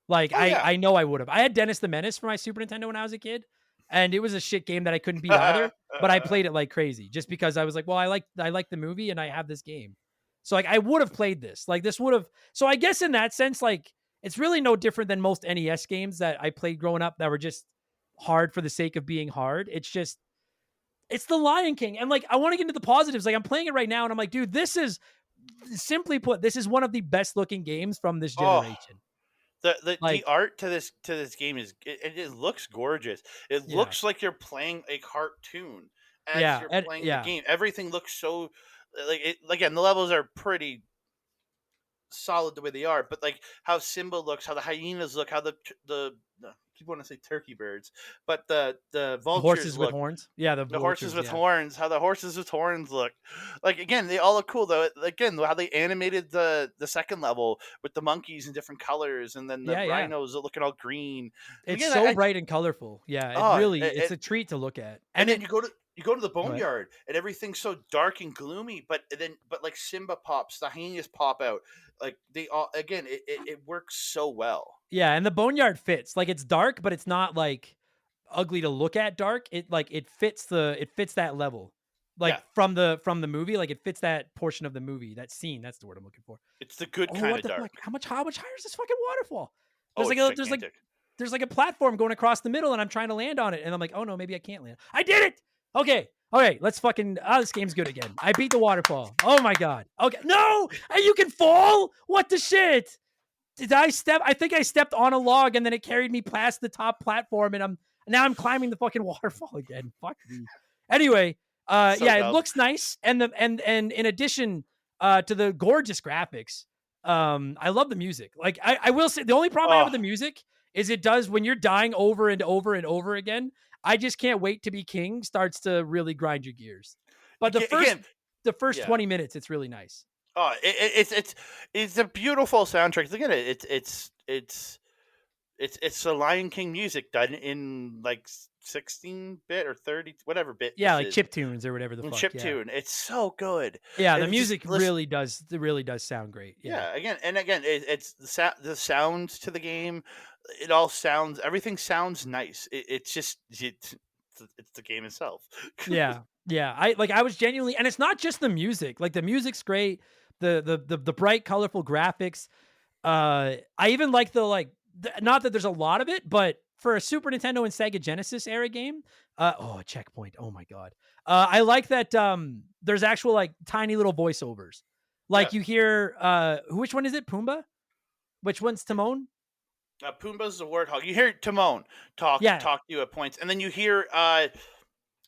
Like, I know I would have. I had Dennis the Menace for my Super Nintendo when I was a kid, and it was a shit game that I couldn't beat either, but I played it like crazy just because I was like, well, I like the movie and I have this game. So, like, I would have played this. Like, this would have... So, I guess in that sense, like, it's really no different than most NES games that I played growing up that were just hard for the sake of being hard. It's the Lion King. And like, I want to get into the positives. Like I'm playing it right now and I'm like, dude, this is simply put, this is one of the best looking games from this generation. The art to this game is, it looks gorgeous. It looks like you're playing a cartoon as you're playing the game. Everything looks so again, the levels are pretty solid the way they are, but like how Simba looks, how the hyenas look, how the I want to say turkey birds, but the vultures horses with horns. Yeah, the horses with horns. How the horses with horns look. Like again, they all look cool though. Again, how they animated the second level with the monkeys in different colors, and then the rhinos looking all green. It's again, bright and colorful. Yeah, it's a treat to look at. And then you go to the boneyard and everything's so dark and gloomy, but like Simba pops, the hyenas pop out. Like they all, again, it works so well. Yeah, and the boneyard fits. Like it's dark, but it's not like ugly to look at dark. It fits that level. Like from the movie, like it fits that portion of the movie, that scene. That's the word I'm looking for. It's the good kind of dark. Fuck? How much higher is this fucking waterfall? There's like a platform going across the middle, and I'm trying to land on it, and I'm like, oh no, maybe I can't land. I did it. Okay, let's fucking... this game's good again. I beat the waterfall. Oh my god. Okay, no! You can fall? What the shit? Did I step... I think I stepped on a log, and then it carried me past the top platform, and now I'm climbing the fucking waterfall again. Fuck me. Anyway, it looks nice, and in addition to the gorgeous graphics, I love the music. Like, I will say, the only problem I have with the music is it does, when you're dying over and over and over again, I just can't wait to be king starts to really grind your gears. But the first 20 minutes, it's really nice. Oh, it's a beautiful soundtrack. Look at it. It's the Lion King music done in like 16-bit or 30 whatever bit. Yeah, like chip tunes or whatever the fuck. Chip tune. It's so good. Yeah, the music really does sound great. Yeah, again, it's the sounds to the game. Everything sounds nice. It's the game itself. Yeah. I was genuinely, and it's not just the music. Like the music's great. The bright, colorful graphics. I even like not that there's a lot of it, but for a Super Nintendo and Sega Genesis era game, a checkpoint. Oh my god. I like that. There's actual like tiny little voiceovers. Like you hear, which one is it? Pumbaa? Which one's Timon? Pumbaa's the warthog. You hear Timon talk Yeah. to you at points, and then you hear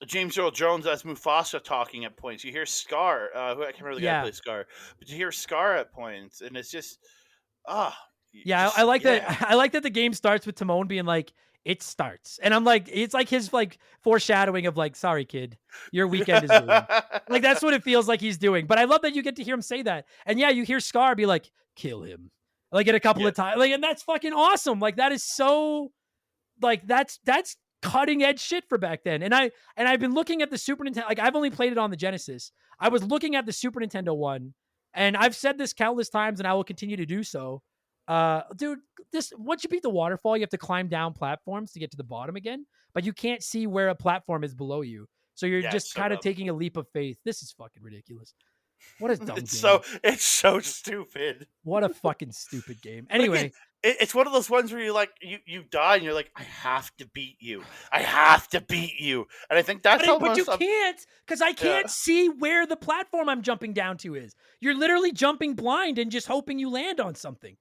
James Earl Jones as Mufasa talking at points. You hear Scar, who I can't remember the guy who plays Scar, but you hear Scar at points, and it's just Yeah, I like that. I like that the game starts with Timon being like, "It starts," and I'm like, it's like his like foreshadowing of like, "Sorry, kid, your weekend is ruined." Like that's what it feels like he's doing. But I love that you get to hear him say that, and yeah, you hear Scar be like, "Kill him," like at a couple of times, like, and that's fucking awesome. Like that is so, like that's cutting edge shit for back then. And I've been looking at the Super Nintendo. Like I've only played it on the Genesis. I was looking at the Super Nintendo one, and I've said this countless times, and I will continue to do so. Dude, this once you beat the waterfall, you have to climb down platforms to get to the bottom again, but you can't see where a platform is below you. So you're just kind of taking a leap of faith. This is fucking ridiculous. What a dumb game. It's so stupid. What a fucking stupid game. Anyway, again, it's one of those ones where you like you die and you're like, I have to beat you. I have to beat you. And I think that's but you can't, because I can't see where the platform I'm jumping down to is. You're literally jumping blind and just hoping you land on something.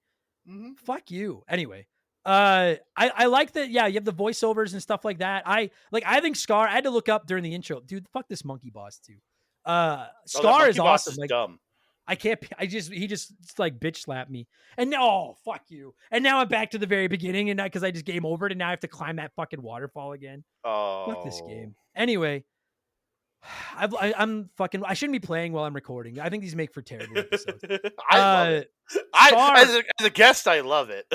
Mm-hmm. Fuck you. Anyway, I like that. Yeah, you have the voiceovers and stuff like that. I think Scar. I had to look up during the intro, dude. Fuck this monkey boss too. Scar is awesome. Is like, dumb. I can't. He just like bitch slapped me, and now fuck you. And now I'm back to the very beginning, and because I just game over it, and now I have to climb that fucking waterfall again. Oh, fuck this game. Anyway, I'm fucking. I shouldn't be playing while I'm recording. I think these make for terrible episodes. I love it. Scar, as a guest, I love it.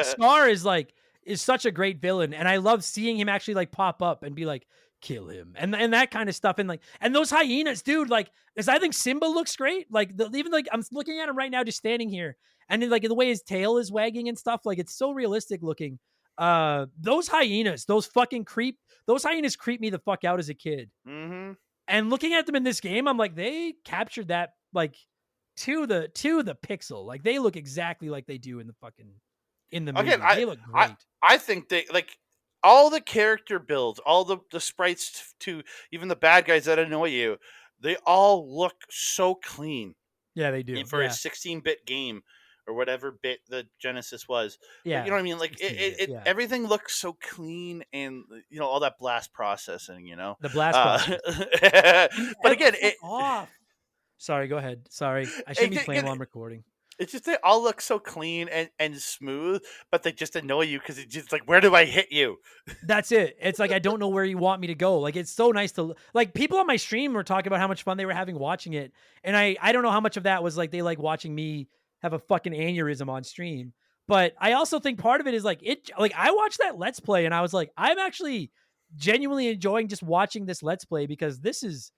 Scar is such a great villain, and I love seeing him actually like pop up and be like, kill him, and that kind of stuff, and those hyenas, dude. Like, because I think Simba looks great. Like even like I'm looking at him right now, just standing here, and then, like the way his tail is wagging and stuff, like it's so realistic looking. Those hyenas, those hyenas creep me the fuck out as a kid. Mm-hmm. And looking at them in this game, I'm like, they captured that like to the pixel. Like they look exactly like they do in the movie. Again, they look great. I think they like all the character builds, all the sprites to even the bad guys that annoy you. They all look so clean. Yeah, they do. For a 16-bit game or whatever bit the Genesis was. Yeah. But you know what I mean? Like everything looks so clean, and all that blast processing, The blast processing. But again, Sorry, go ahead. Sorry. I shouldn't be playing while I'm recording. It's just they all look so clean and smooth, but they just annoy you because it's just like, where do I hit you? That's it. It's like, I don't know where you want me to go. Like, it's so nice to, like, people on my stream were talking about how much fun they were having watching it. And I don't know how much of that was like, they like watching me have a fucking aneurysm on stream. But I also think part of it is like, I watched that Let's Play and I was like, I'm actually genuinely enjoying just watching this Let's Play because this is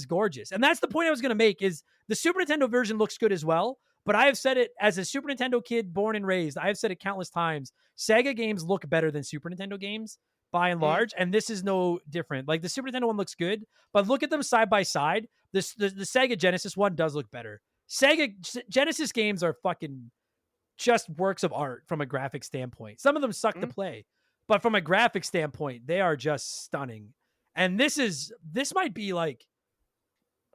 gorgeous. And that's the point I was going to make is the Super Nintendo version looks good as well. But I have said it as a Super Nintendo kid born and raised. I have said it countless times. Sega games look better than Super Nintendo games by and large. And this is no different. Like the Super Nintendo one looks good, but look at them side by side. The Sega Genesis one does look better. Sega Genesis games are fucking just works of art from a graphic standpoint. Some of them suck to play, but from a graphic standpoint, they are just stunning. And this might be like,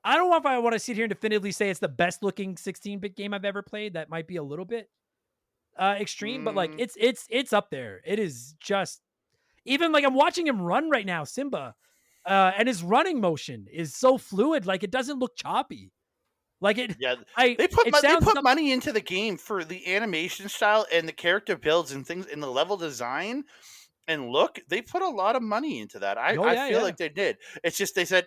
I don't know if I want to sit here and definitively say it's the best looking 16-bit game I've ever played. That might be a little bit extreme, but like it's up there. It is just, even like I'm watching him run right now, Simba, and his running motion is so fluid. Like it doesn't look choppy. Like it. Yeah, they put money into the game for the animation style and the character builds and things in the level design. And look, they put a lot of money into that. I feel like they did. It's just they said,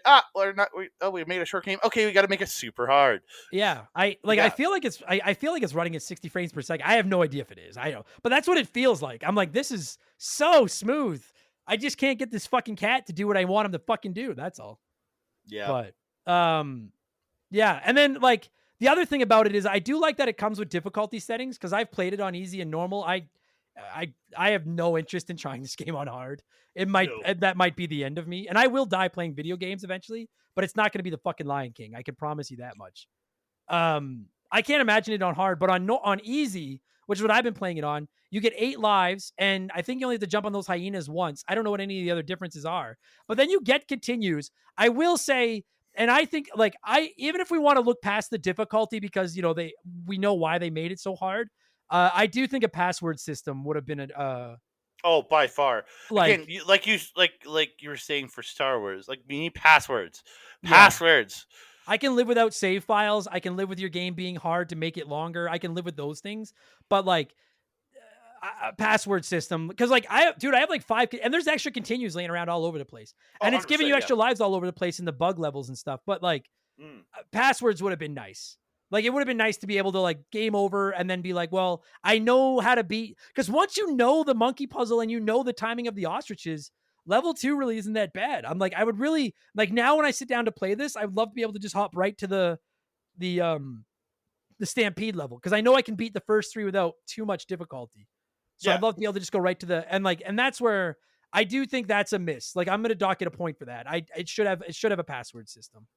we made a short game. Okay, we got to make it super hard. Yeah, I feel like it's running at 60 frames per second. I have no idea if it is. I know, but that's what it feels like. I'm like, this is so smooth. I just can't get this fucking cat to do what I want him to fucking do. That's all. Yeah. But yeah, and then like the other thing about it is I do like that it comes with difficulty settings because I've played it on easy and normal. I have no interest in trying this game on hard. That might be the end of me, and I will die playing video games eventually, but it's not going to be the fucking Lion King. I can promise you that much. I can't imagine it on hard, but on easy, which is what I've been playing it on, you get 8 lives, and I think you only have to jump on those hyenas once. I don't know what any of the other differences are, but then you get continues. I will say, and I think even if we want to look past the difficulty because we know why they made it so hard. I do think a password system would have been Oh, by far. Again, like, you were saying for Star Wars, like we need passwords. yeah. Passwords. I can live without save files. I can live with your game being hard to make it longer. I can live with those things. But like a password system, because like I have like 5, and there's extra continues laying around all over the place, Oh, and it's giving 100%, you yeah. extra lives all over the place in the bug levels and stuff. But like passwords would have been nice. Like, it would have been nice to be able to like game over and then be like, well, I know how to beat, because once you know the monkey puzzle and you know the timing of the ostriches, level 2 really isn't that bad. I'm like, I would really like, now when I sit down to play this, I would love to be able to just hop right to the stampede level, because I know I can beat the first 3 without too much difficulty. So Yeah. I'd love to be able to just go right to and that's where I do think that's a miss. Like, I'm going to dock it a point for that. It should have a password system.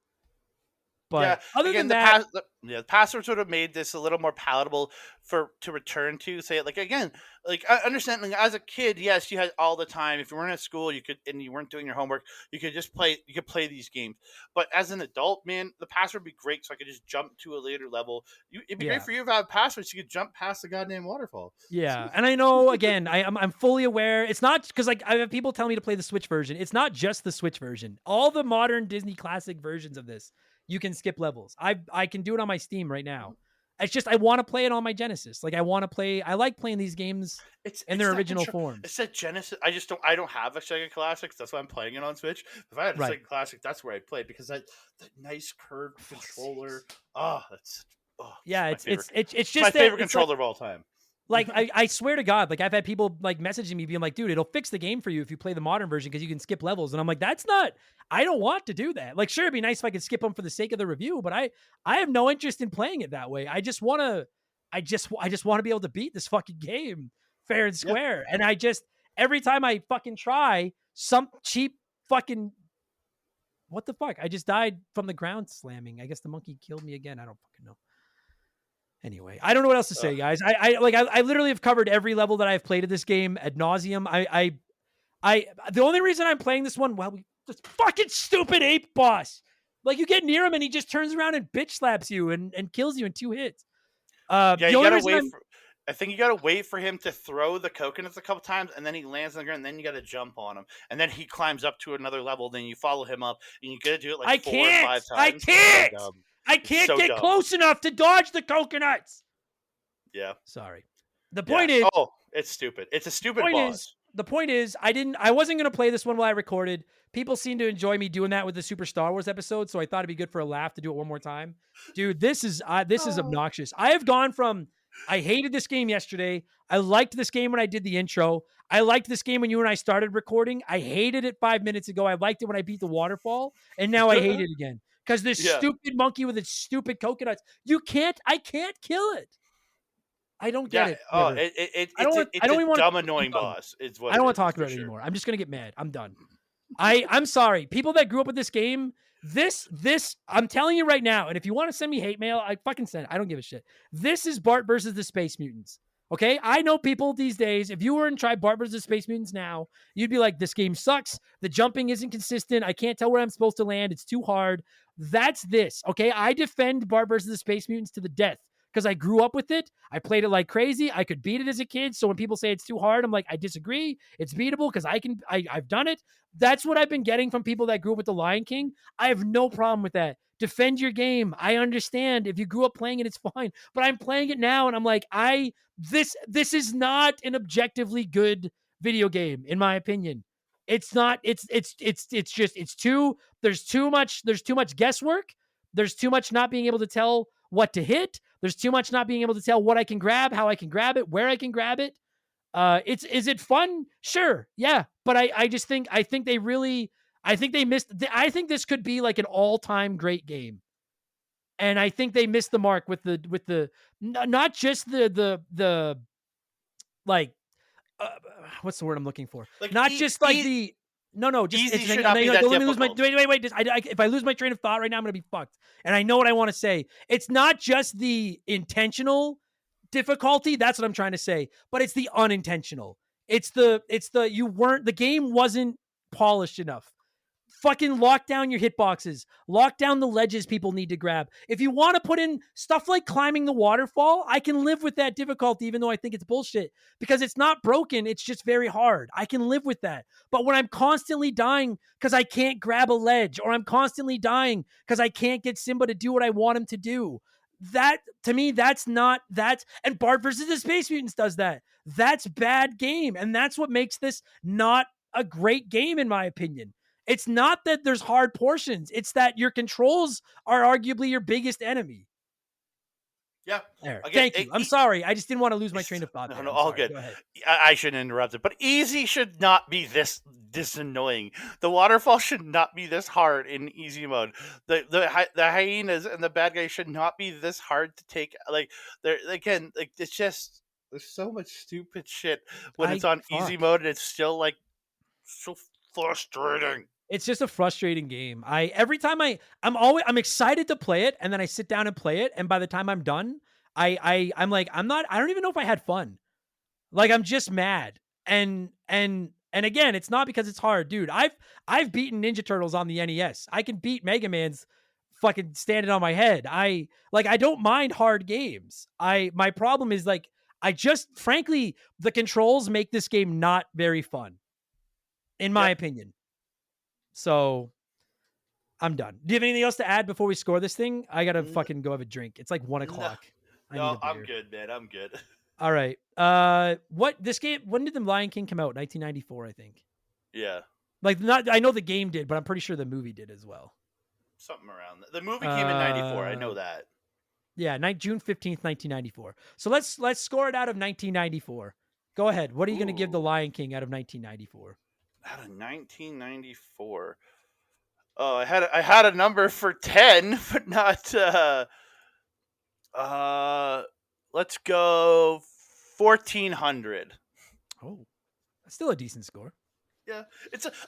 But other than that, the passwords would have made this a little more palatable to return to. Say it like again, like I understand. Like, as a kid, yes, you had all the time. If you weren't at school, you could, and you weren't doing your homework, you could just play. You could play these games. But as an adult, man, the password would be great, so I could just jump to a later level. It'd be great for you if I had passwords. So you could jump past the goddamn waterfall. Yeah, and I know, again, I'm fully aware. It's not because like I have people tell me to play the Switch version. It's not just the Switch version. All the modern Disney classic versions of this, you can skip levels. I can do it on my Steam right now. It's just I want to play it on my Genesis. Like, I want to play. I like playing these games in their original form. It's that Genesis. I don't have a Sega Classic. That's why I'm playing it on Switch. If I had a Sega Classic, that's where I'd play, because that nice curved controller. It's just my favorite controller of all time. Like, I swear to God, like, I've had people like messaging me being like, dude, it'll fix the game for you if you play the modern version because you can skip levels. And I'm like, I don't want to do that. Like, sure, it'd be nice if I could skip them for the sake of the review, but I have no interest in playing it that way. I just want to be able to beat this fucking game fair and square. Yep. And every time I fucking try, some cheap fucking, what the fuck? I just died from the ground slamming. I guess the monkey killed me again. I don't fucking know. Anyway, I don't know what else to say, guys. I literally have covered every level that I've played of this game ad nauseum. The only reason I'm playing this one, this fucking stupid ape boss. Like, you get near him and he just turns around and bitch slaps you and kills you in 2 hits. You gotta wait. I think you gotta wait for him to throw the coconuts a couple times, and then he lands on the ground, and then you gotta jump on him, and then he climbs up to another level. Then you follow him up, and you gotta do it like 4 or 5 times. I can't get close enough to dodge the coconuts. Yeah. Sorry. The point is... Oh, it's stupid. It's a stupid boss. The point is, I wasn't going to play this one while I recorded. People seem to enjoy me doing that with the Super Star Wars episode, so I thought it'd be good for a laugh to do it one more time. Dude, this is obnoxious. I have gone from, I hated this game yesterday. I liked this game when I did the intro. I liked this game when you and I started recording. I hated it 5 minutes ago. I liked it when I beat the waterfall, and now I hate it again. Because this stupid monkey with its stupid coconuts, I can't kill it. I don't get it. Oh, it's a dumb, annoying boss. It's what I don't want to talk about it anymore. I'm just going to get mad. I'm done. I'm sorry. People that grew up with this game, I'm telling you right now, and if you want to send me hate mail, I fucking send it. I don't give a shit. This is Bart versus the Space Mutants. Okay? I know people these days, if you were in try Bart versus Space Mutants now, you'd be like, this game sucks. The jumping isn't consistent. I can't tell where I'm supposed to land. It's too hard. That's this. Okay? I defend Bart versus the Space Mutants to the death, because I grew up with it. I played it like crazy. I could beat it as a kid. So when people say it's too hard, I'm like, I disagree. It's beatable because I've done it. That's what I've been getting from people that grew up with The Lion King. I have no problem with that. Defend your game. I understand. If you grew up playing it, it's fine. But I'm playing it now, and I'm like, this is not an objectively good video game, in my opinion. It's not. There's too much guesswork. There's too much not being able to tell what to hit. There's too much not being able to tell what I can grab, how I can grab it, where I can grab it. Is it fun? Sure. Yeah. But I think they missed. I think this could be like an all-time great game. And I think they missed the mark with the not just the like, what's the word I'm looking for? Like not just like the, no, just easy should not be that difficult. Wait. If I lose my train of thought right now, I'm going to be fucked. And I know what I want to say. It's not just the intentional difficulty. That's what I'm trying to say. But it's the unintentional. The game wasn't polished enough. Fucking lock down your hitboxes. Lock down the ledges people need to grab. If you want to put in stuff like climbing the waterfall, I can live with that difficulty, even though I think it's bullshit. Because it's not broken, it's just very hard. I can live with that. But when I'm constantly dying because I can't grab a ledge, or I'm constantly dying because I can't get Simba to do what I want him to do, that, to me, that's not that. And Bart versus the Space Mutants does that. That's bad game. And that's what makes this not a great game, in my opinion. It's not that there's hard portions. It's that your controls are arguably your biggest enemy. Yeah. There. Thank you. I'm sorry. I just didn't want to lose my train of thought. No, there. no, I'm all sorry. good. Go ahead. I shouldn't interrupt it, but easy should not be this annoying. The waterfall should not be this hard in easy mode. The hyenas and the bad guys should not be this hard to take. Like, they're, again, like, it's just, there's so much stupid shit when it's on easy mode, and it's still like so frustrating. It's just a frustrating game. Every time I'm excited to play it, and then I sit down and play it, and by the time I'm done, I'm like, I don't even know if I had fun. Like, I'm just mad. And again, it's not because it's hard, dude. I've beaten Ninja Turtles on the NES. I can beat Mega Man's fucking standing on my head. I don't mind hard games. My problem is, like, frankly, the controls make this game not very fun, in my opinion. So I'm done. Do you have anything else to add before we score this thing? I gotta fucking go have a drink. It's like 1 o'clock. No, I'm good, man. I'm good. All right. What this game? When did the Lion King come out? 1994, I think. Yeah. Like, not. I know the game did, but I'm pretty sure the movie did as well. Something around that. The movie came in '94. I know that. Yeah, June 15th, 1994. So let's score it out of 1994. Go ahead. What are you going to give the Lion King out of 1994? Out of 1994. Oh, I had a number for 10, but not. Let's go 1400. Oh, that's still a decent score. Yeah,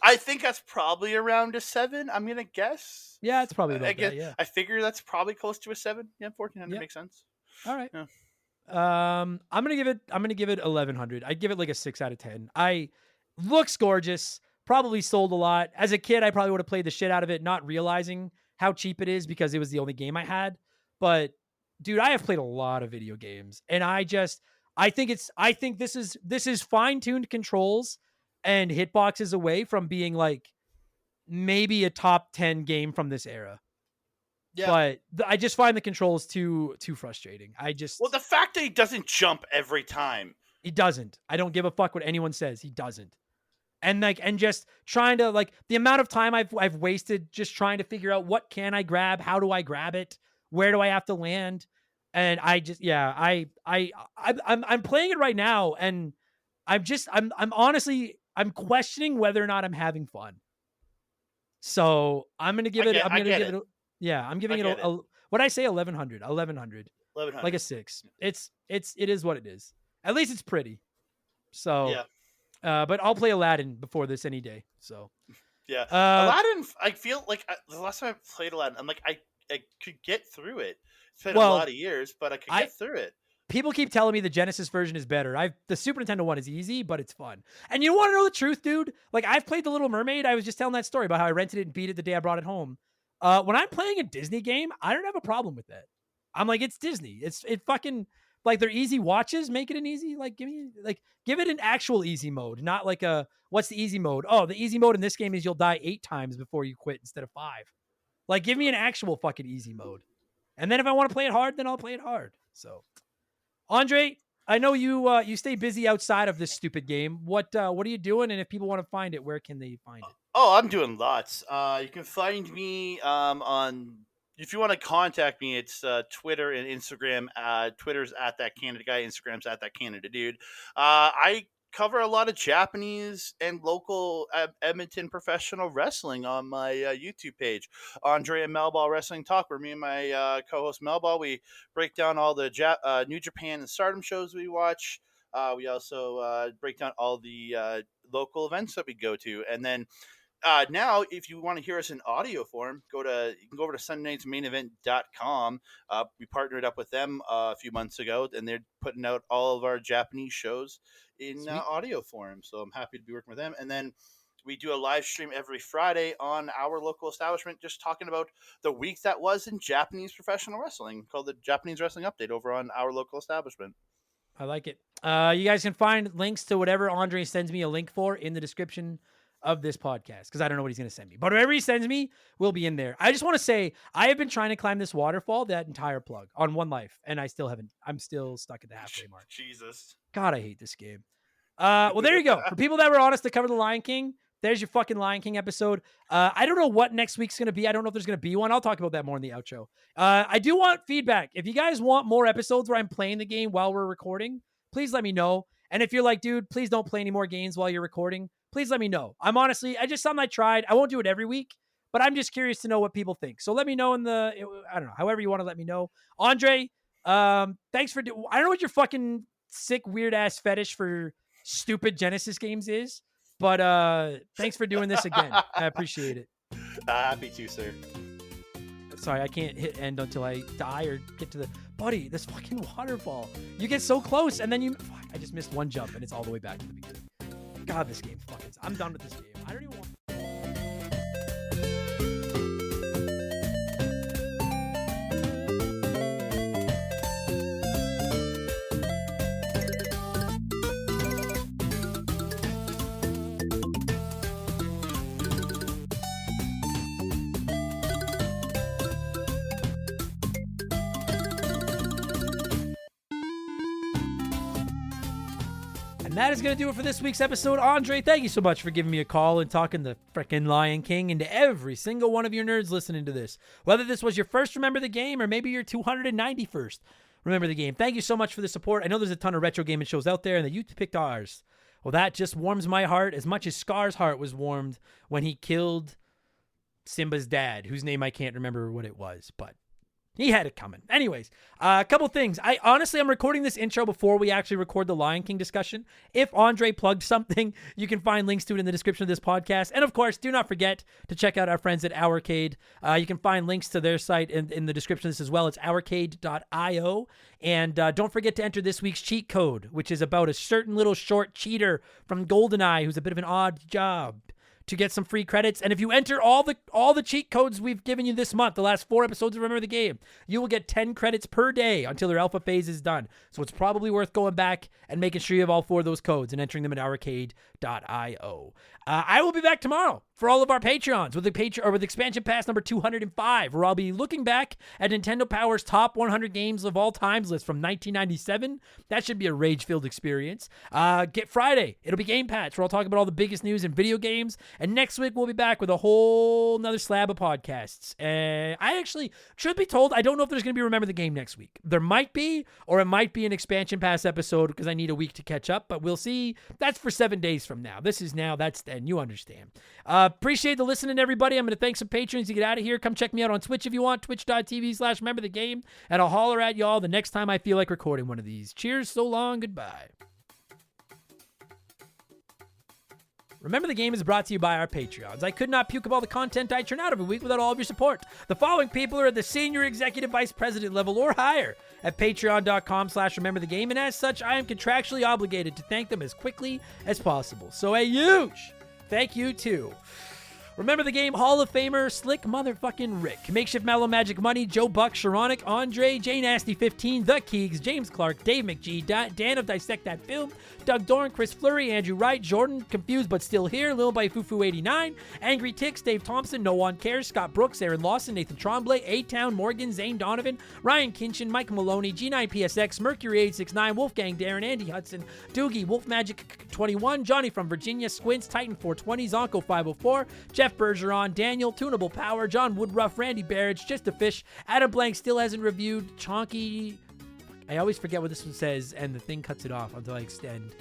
I think that's probably around a 7. I'm gonna guess. Yeah, it's probably about that. Yeah, I figure that's probably close to a 7. Yeah, 1400 makes sense. All right. Yeah. I'm gonna give it 1100. I'd give it like a 6 out of 10. Looks gorgeous. Probably sold a lot. As a kid, I probably would have played the shit out of it, not realizing how cheap it is because it was the only game I had. But dude, I have played a lot of video games, and I think this is fine-tuned controls and hitboxes away from being like maybe a top 10 game from this era. Yeah. But I just find the controls too frustrating. Well, the fact that he doesn't jump every time. He doesn't. I don't give a fuck what anyone says. He doesn't. And just trying to, like, the amount of time I've wasted just trying to figure out what can I grab, how do I grab it, where do I have to land, and I'm playing it right now, and I'm honestly questioning whether or not I'm having fun. So I'm gonna give it. I'm giving it a what I say 1100, like a 6. It is what it is. At least it's pretty. So yeah. But I'll play Aladdin before this any day. So yeah, Aladdin. I feel like the last time I played Aladdin, I'm like I could get through it. It's been a lot of years, but I could get through it. People keep telling me the Genesis version is better. The Super Nintendo one is easy, but it's fun. And you want to know the truth, dude? Like, I've played The Little Mermaid. I was just telling that story about how I rented it and beat it the day I brought it home. When I'm playing a Disney game, I don't have a problem with that. I'm like, it's Disney. It fucking, like, they're easy watches. Make it an easy, like, give it an actual easy mode, not like what's the easy mode? Oh, the easy mode in this game is you'll die 8 times before you quit instead of 5. Like, give me an actual fucking easy mode. And then if I want to play it hard, then I'll play it hard. So, Andre, I know you stay busy outside of this stupid game. What are you doing? And if people want to find it, where can they find it? Oh, I'm doing lots. You can find me on. If you want to contact me, it's Twitter and Instagram. Twitter's at that Canada guy. Instagram's at that Canada dude. I cover a lot of Japanese and local Edmonton professional wrestling on my YouTube page, Andre and Melball Wrestling Talk, where me and my co-host Melball, we break down all the New Japan and Stardom shows we watch. We also break down all the local events that we go to, and then now, if you want to hear us in audio form, you can go over to SundayNightsMainEvent.com. We partnered up with them a few months ago, and they're putting out all of our Japanese shows in audio form. So I'm happy to be working with them. And then We do a live stream every Friday on our local establishment, just talking about the week that was in Japanese professional wrestling, called the Japanese Wrestling Update over on our local establishment. I like it. You guys can find links to whatever Andre sends me a link for in the description of this podcast, because I don't know what he's going to send me. But whatever he sends me will be in there. I just want to say, I have been trying to climb this waterfall, that entire plug, on One Life, and I still haven't. I'm still stuck at the halfway mark. Jesus. God, I hate this game. Well, there you go. For people that were honest to cover the Lion King, there's your fucking Lion King episode. I don't know what next week's going to be. I don't know if there's going to be one. I'll talk about that more in the outro. I do want feedback. If you guys want more episodes where I'm playing the game while we're recording, please let me know. And if you're like, dude, please don't play any more games while you're recording, please let me know. I'm honestly, I just something I tried. I won't do it every week, but I'm just curious to know what people think. So let me know I don't know, however you want to let me know. Andre, thanks for, I don't know what your fucking sick, weird ass fetish for stupid Genesis games is, but thanks for doing this again. I appreciate it. Happy to, sir. Sorry, I can't hit end until I die or get to the... Buddy, this fucking waterfall. You get so close, and then you... Fuck, I just missed one jump, and it's all the way back to the beginning. God, this game's fucking... I'm done with this game. I don't even want... That is going to do it for this week's episode. Andre, thank you so much for giving me a call and talking the frickin' Lion King into every single one of your nerds listening to this. Whether this was your first Remember the Game or maybe your 291st Remember the Game. Thank you so much for the support. I know there's a ton of retro gaming shows out there and that you picked ours. Well, that just warms my heart as much as Scar's heart was warmed when he killed Simba's dad, whose name I can't remember what it was, but he had it coming. Anyways, a couple things. I'm recording this intro before we actually record the Lion King discussion. If Andre plugged something, you can find links to it in the description of this podcast. And of course, do not forget to check out our friends at Ourcade. You can find links to their site in the description of this as well. It's ourcade.io. And don't forget to enter this week's cheat code, which is about a certain little short cheater from GoldenEye who's a bit of an odd job, to get some free credits. And if you enter all the cheat codes we've given you this month, the last 4 episodes of Remember the Game, you will get 10 credits per day until their alpha phase is done. So it's probably worth going back and making sure you have all 4 of those codes and entering them at ourcade.io. I will be back tomorrow for all of our Patreons with Expansion Pass number 205, where I'll be looking back at Nintendo Power's top 100 games of all times list from 1997. That should be a rage-filled experience. Get Friday. It'll be Game Patch, where I'll talk about all the biggest news in video games. And next week, we'll be back with a whole nother slab of podcasts. I actually, should be told, I don't know if there's going to be Remember the Game next week. There might be, or it might be an Expansion Pass episode because I need a week to catch up, but we'll see. That's for 7 days from now. This is now, that's then. You understand. Appreciate the listening, everybody. I'm going to thank some patrons to get out of here. Come check me out on Twitch if you want, twitch.tv/Remember the Game, and I'll holler at y'all the next time I feel like recording one of these. Cheers, so long, goodbye. Remember the Game is brought to you by our Patreons. I could not puke up all the content I churn out every week without all of your support. The following people are at the senior executive vice president level or higher at patreon.com/Remember the Game, and as such, I am contractually obligated to thank them as quickly as possible. So a huge thank you to Remember the Game Hall of Famer Slick Motherfucking Rick, Makeshift Mellow Magic Money, Joe Buck, Sharonic, Andre, J Nasty 15, The Keegs, James Clark, Dave McGee, Dan of Dissect That Film, Doug Dorn, Chris Fleury, Andrew Wright, Jordan, Confused But Still Here, Lil by Fufu 89, Angry Ticks, Dave Thompson, No One Cares, Scott Brooks, Aaron Lawson, Nathan Tremblay, A-Town, Morgan, Zane Donovan, Ryan Kinchin, Mike Maloney, G9PSX, Mercury 869, Wolfgang Darren, Andy Hudson, Doogie, Wolf Magic 21, Johnny from Virginia, Squints, Titan 420, Zonko 504, Jeff Bergeron, Daniel, Tunable Power, John Woodruff, Randy Barrage, Just a Fish, Adam Blank still hasn't reviewed, Chonky. I always forget what this one says, and the thing cuts it off until I extend.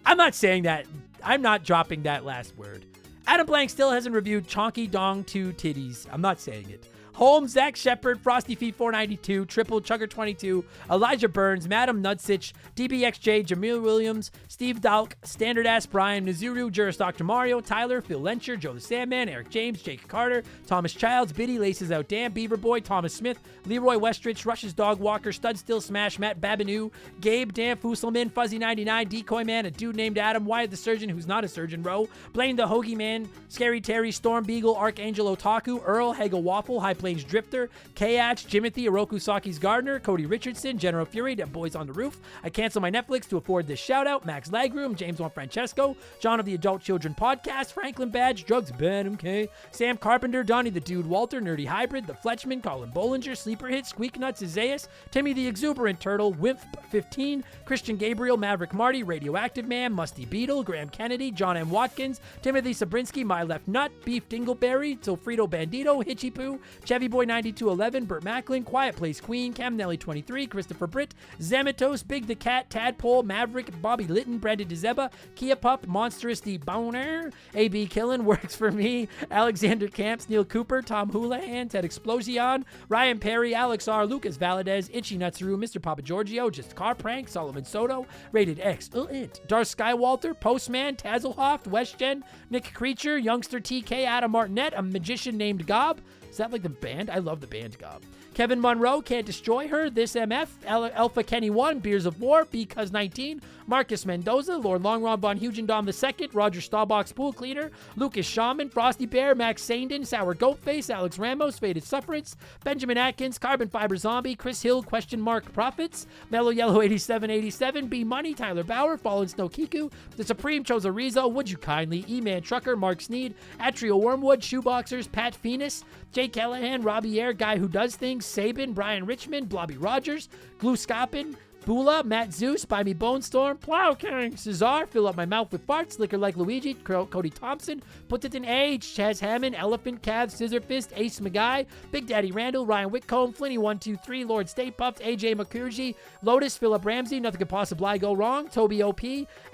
I'm not saying that. I'm not dropping that last word. Adam Blank still hasn't reviewed Chonky Dong 2 Titties. I'm not saying it. Holmes, Zach Shepard, Frosty Feet 492, Triple Chugger 22, Elijah Burns, Madam Nutsich, DBXJ, Jamil Williams, Steve Dalk, Standard Ass Brian, Nizuru, Juris Dr. Mario, Tyler, Phil Lencher, Joe the Sandman, Eric James, Jake Carter, Thomas Childs, Biddy, Laces Out Dan, Beaver Boy, Thomas Smith, Leroy Westrich, Rush's Dog Walker, Stud Still Smash, Matt Babinu, Gabe, Dan Fusselman, Fuzzy99, Decoy Man, a dude named Adam, Wyatt the Surgeon, who's not a surgeon, Rowe, Blaine the Hoagie Man, Scary Terry, Storm Beagle, Archangel Otaku, Earl, Hegel Waffle, High Plains Drifter, Kayach, Jimothy, Oroku Saki's Gardener, Cody Richardson, General Fury, Dead Boys on the Roof. I cancel my Netflix to afford this shout out. Max Lagroom, James Juan Francesco, John of the Adult Children Podcast, Franklin Badge, Drugs Ben, MK, Sam Carpenter, Donnie the Dude, Walter, Nerdy Hybrid, The Fletchman, Colin Bollinger, Sleeper Hit, Squeak Nuts, Isaias, Timmy the Exuberant Turtle, Wimp 15, Christian Gabriel, Maverick Marty, Radioactive Man, Musty Beetle, Graham Kennedy, John M. Watkins, Timothy Sabrinsky, My Left Nut, Beef Dingleberry, Tilfredo Bandito, Hitchy Poo, Chevy Boy 9211, Burt Macklin, Quiet Place Queen, Cam Nelly 23, Christopher Britt, Zamatos, Big the Cat, Tadpole, Maverick, Bobby Litton, Brandon DeZeba, Kia Pup, Monstrous the Boner, AB Killen, Works for Me, Alexander Camps, Neil Cooper, Tom Houlihan, Ted Explosion, Ryan Perry, Alex R, Lucas Valadez, Itchy Nutsuru, Mr. Papa Giorgio, Just Car Prank, Solomon Soto, Rated X, Darth Skywalter, Postman, Tazelhoft, WestGen, Nick Creature, Youngster TK, Adam Martinet, a magician named Gob. Is that like the band? I love the band Gob. Kevin Monroe, Can't Destroy Her, This MF, Alpha Kenny 1, Beers of War, Because 19, Marcus Mendoza, Lord Longron Von Hugendom II, Roger Staubach, Pool Cleaner, Lucas Shaman, Frosty Bear, Max Sandin, Sour Goatface, Alex Ramos, Faded Sufferance, Benjamin Atkins, Carbon Fiber Zombie, Chris Hill, Profits, Mellow Yellow 8787, B Money, Tyler Bauer, Fallen Snow Kiku, The Supreme Chozorizo, Would You Kindly, E-Man Trucker, Mark Sneed, Atrio Wormwood, Shoeboxers, Pat Phoenix, Jay Callahan, Robbie Air, Guy Who Does Things, Sabin, Brian Richmond, Blobby Rogers, Glue Scoppin, Bula, Matt Zeus, Buy Me Bone Storm, Plow King, Cesar, Fill Up My Mouth with Farts, Liquor Like Luigi, Cody Thompson, Put It in Age, Chaz Hammond, Elephant, Cav, Scissor Fist, Ace Magai, Big Daddy Randall, Ryan Whitcomb, Flinny123, Lord Stay Puffed, AJ McCurgy, Lotus, Philip Ramsey, Nothing Could Possibly Go Wrong, Toby OP,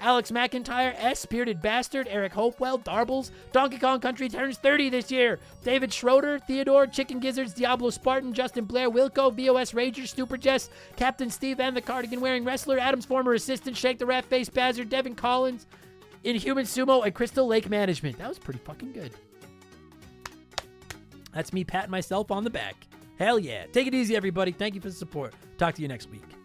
Alex McIntyre, S, Bearded Bastard, Eric Hopewell, Darbles, Donkey Kong Country turns 30 this year, David Schroeder, Theodore, Chicken Gizzards, Diablo Spartan, Justin Blair, Wilco, VOS Rager, Stupid Jess, Captain Steve, and the Cardigan Wearing Wrestler, Adam's former assistant, Shake the Rat Face Bazzer, Devin Collins, Inhuman Sumo, and Crystal Lake Management. That was pretty fucking good. That's me patting myself on the back. Hell yeah. Take it easy, everybody. Thank you for the support. Talk to you next week.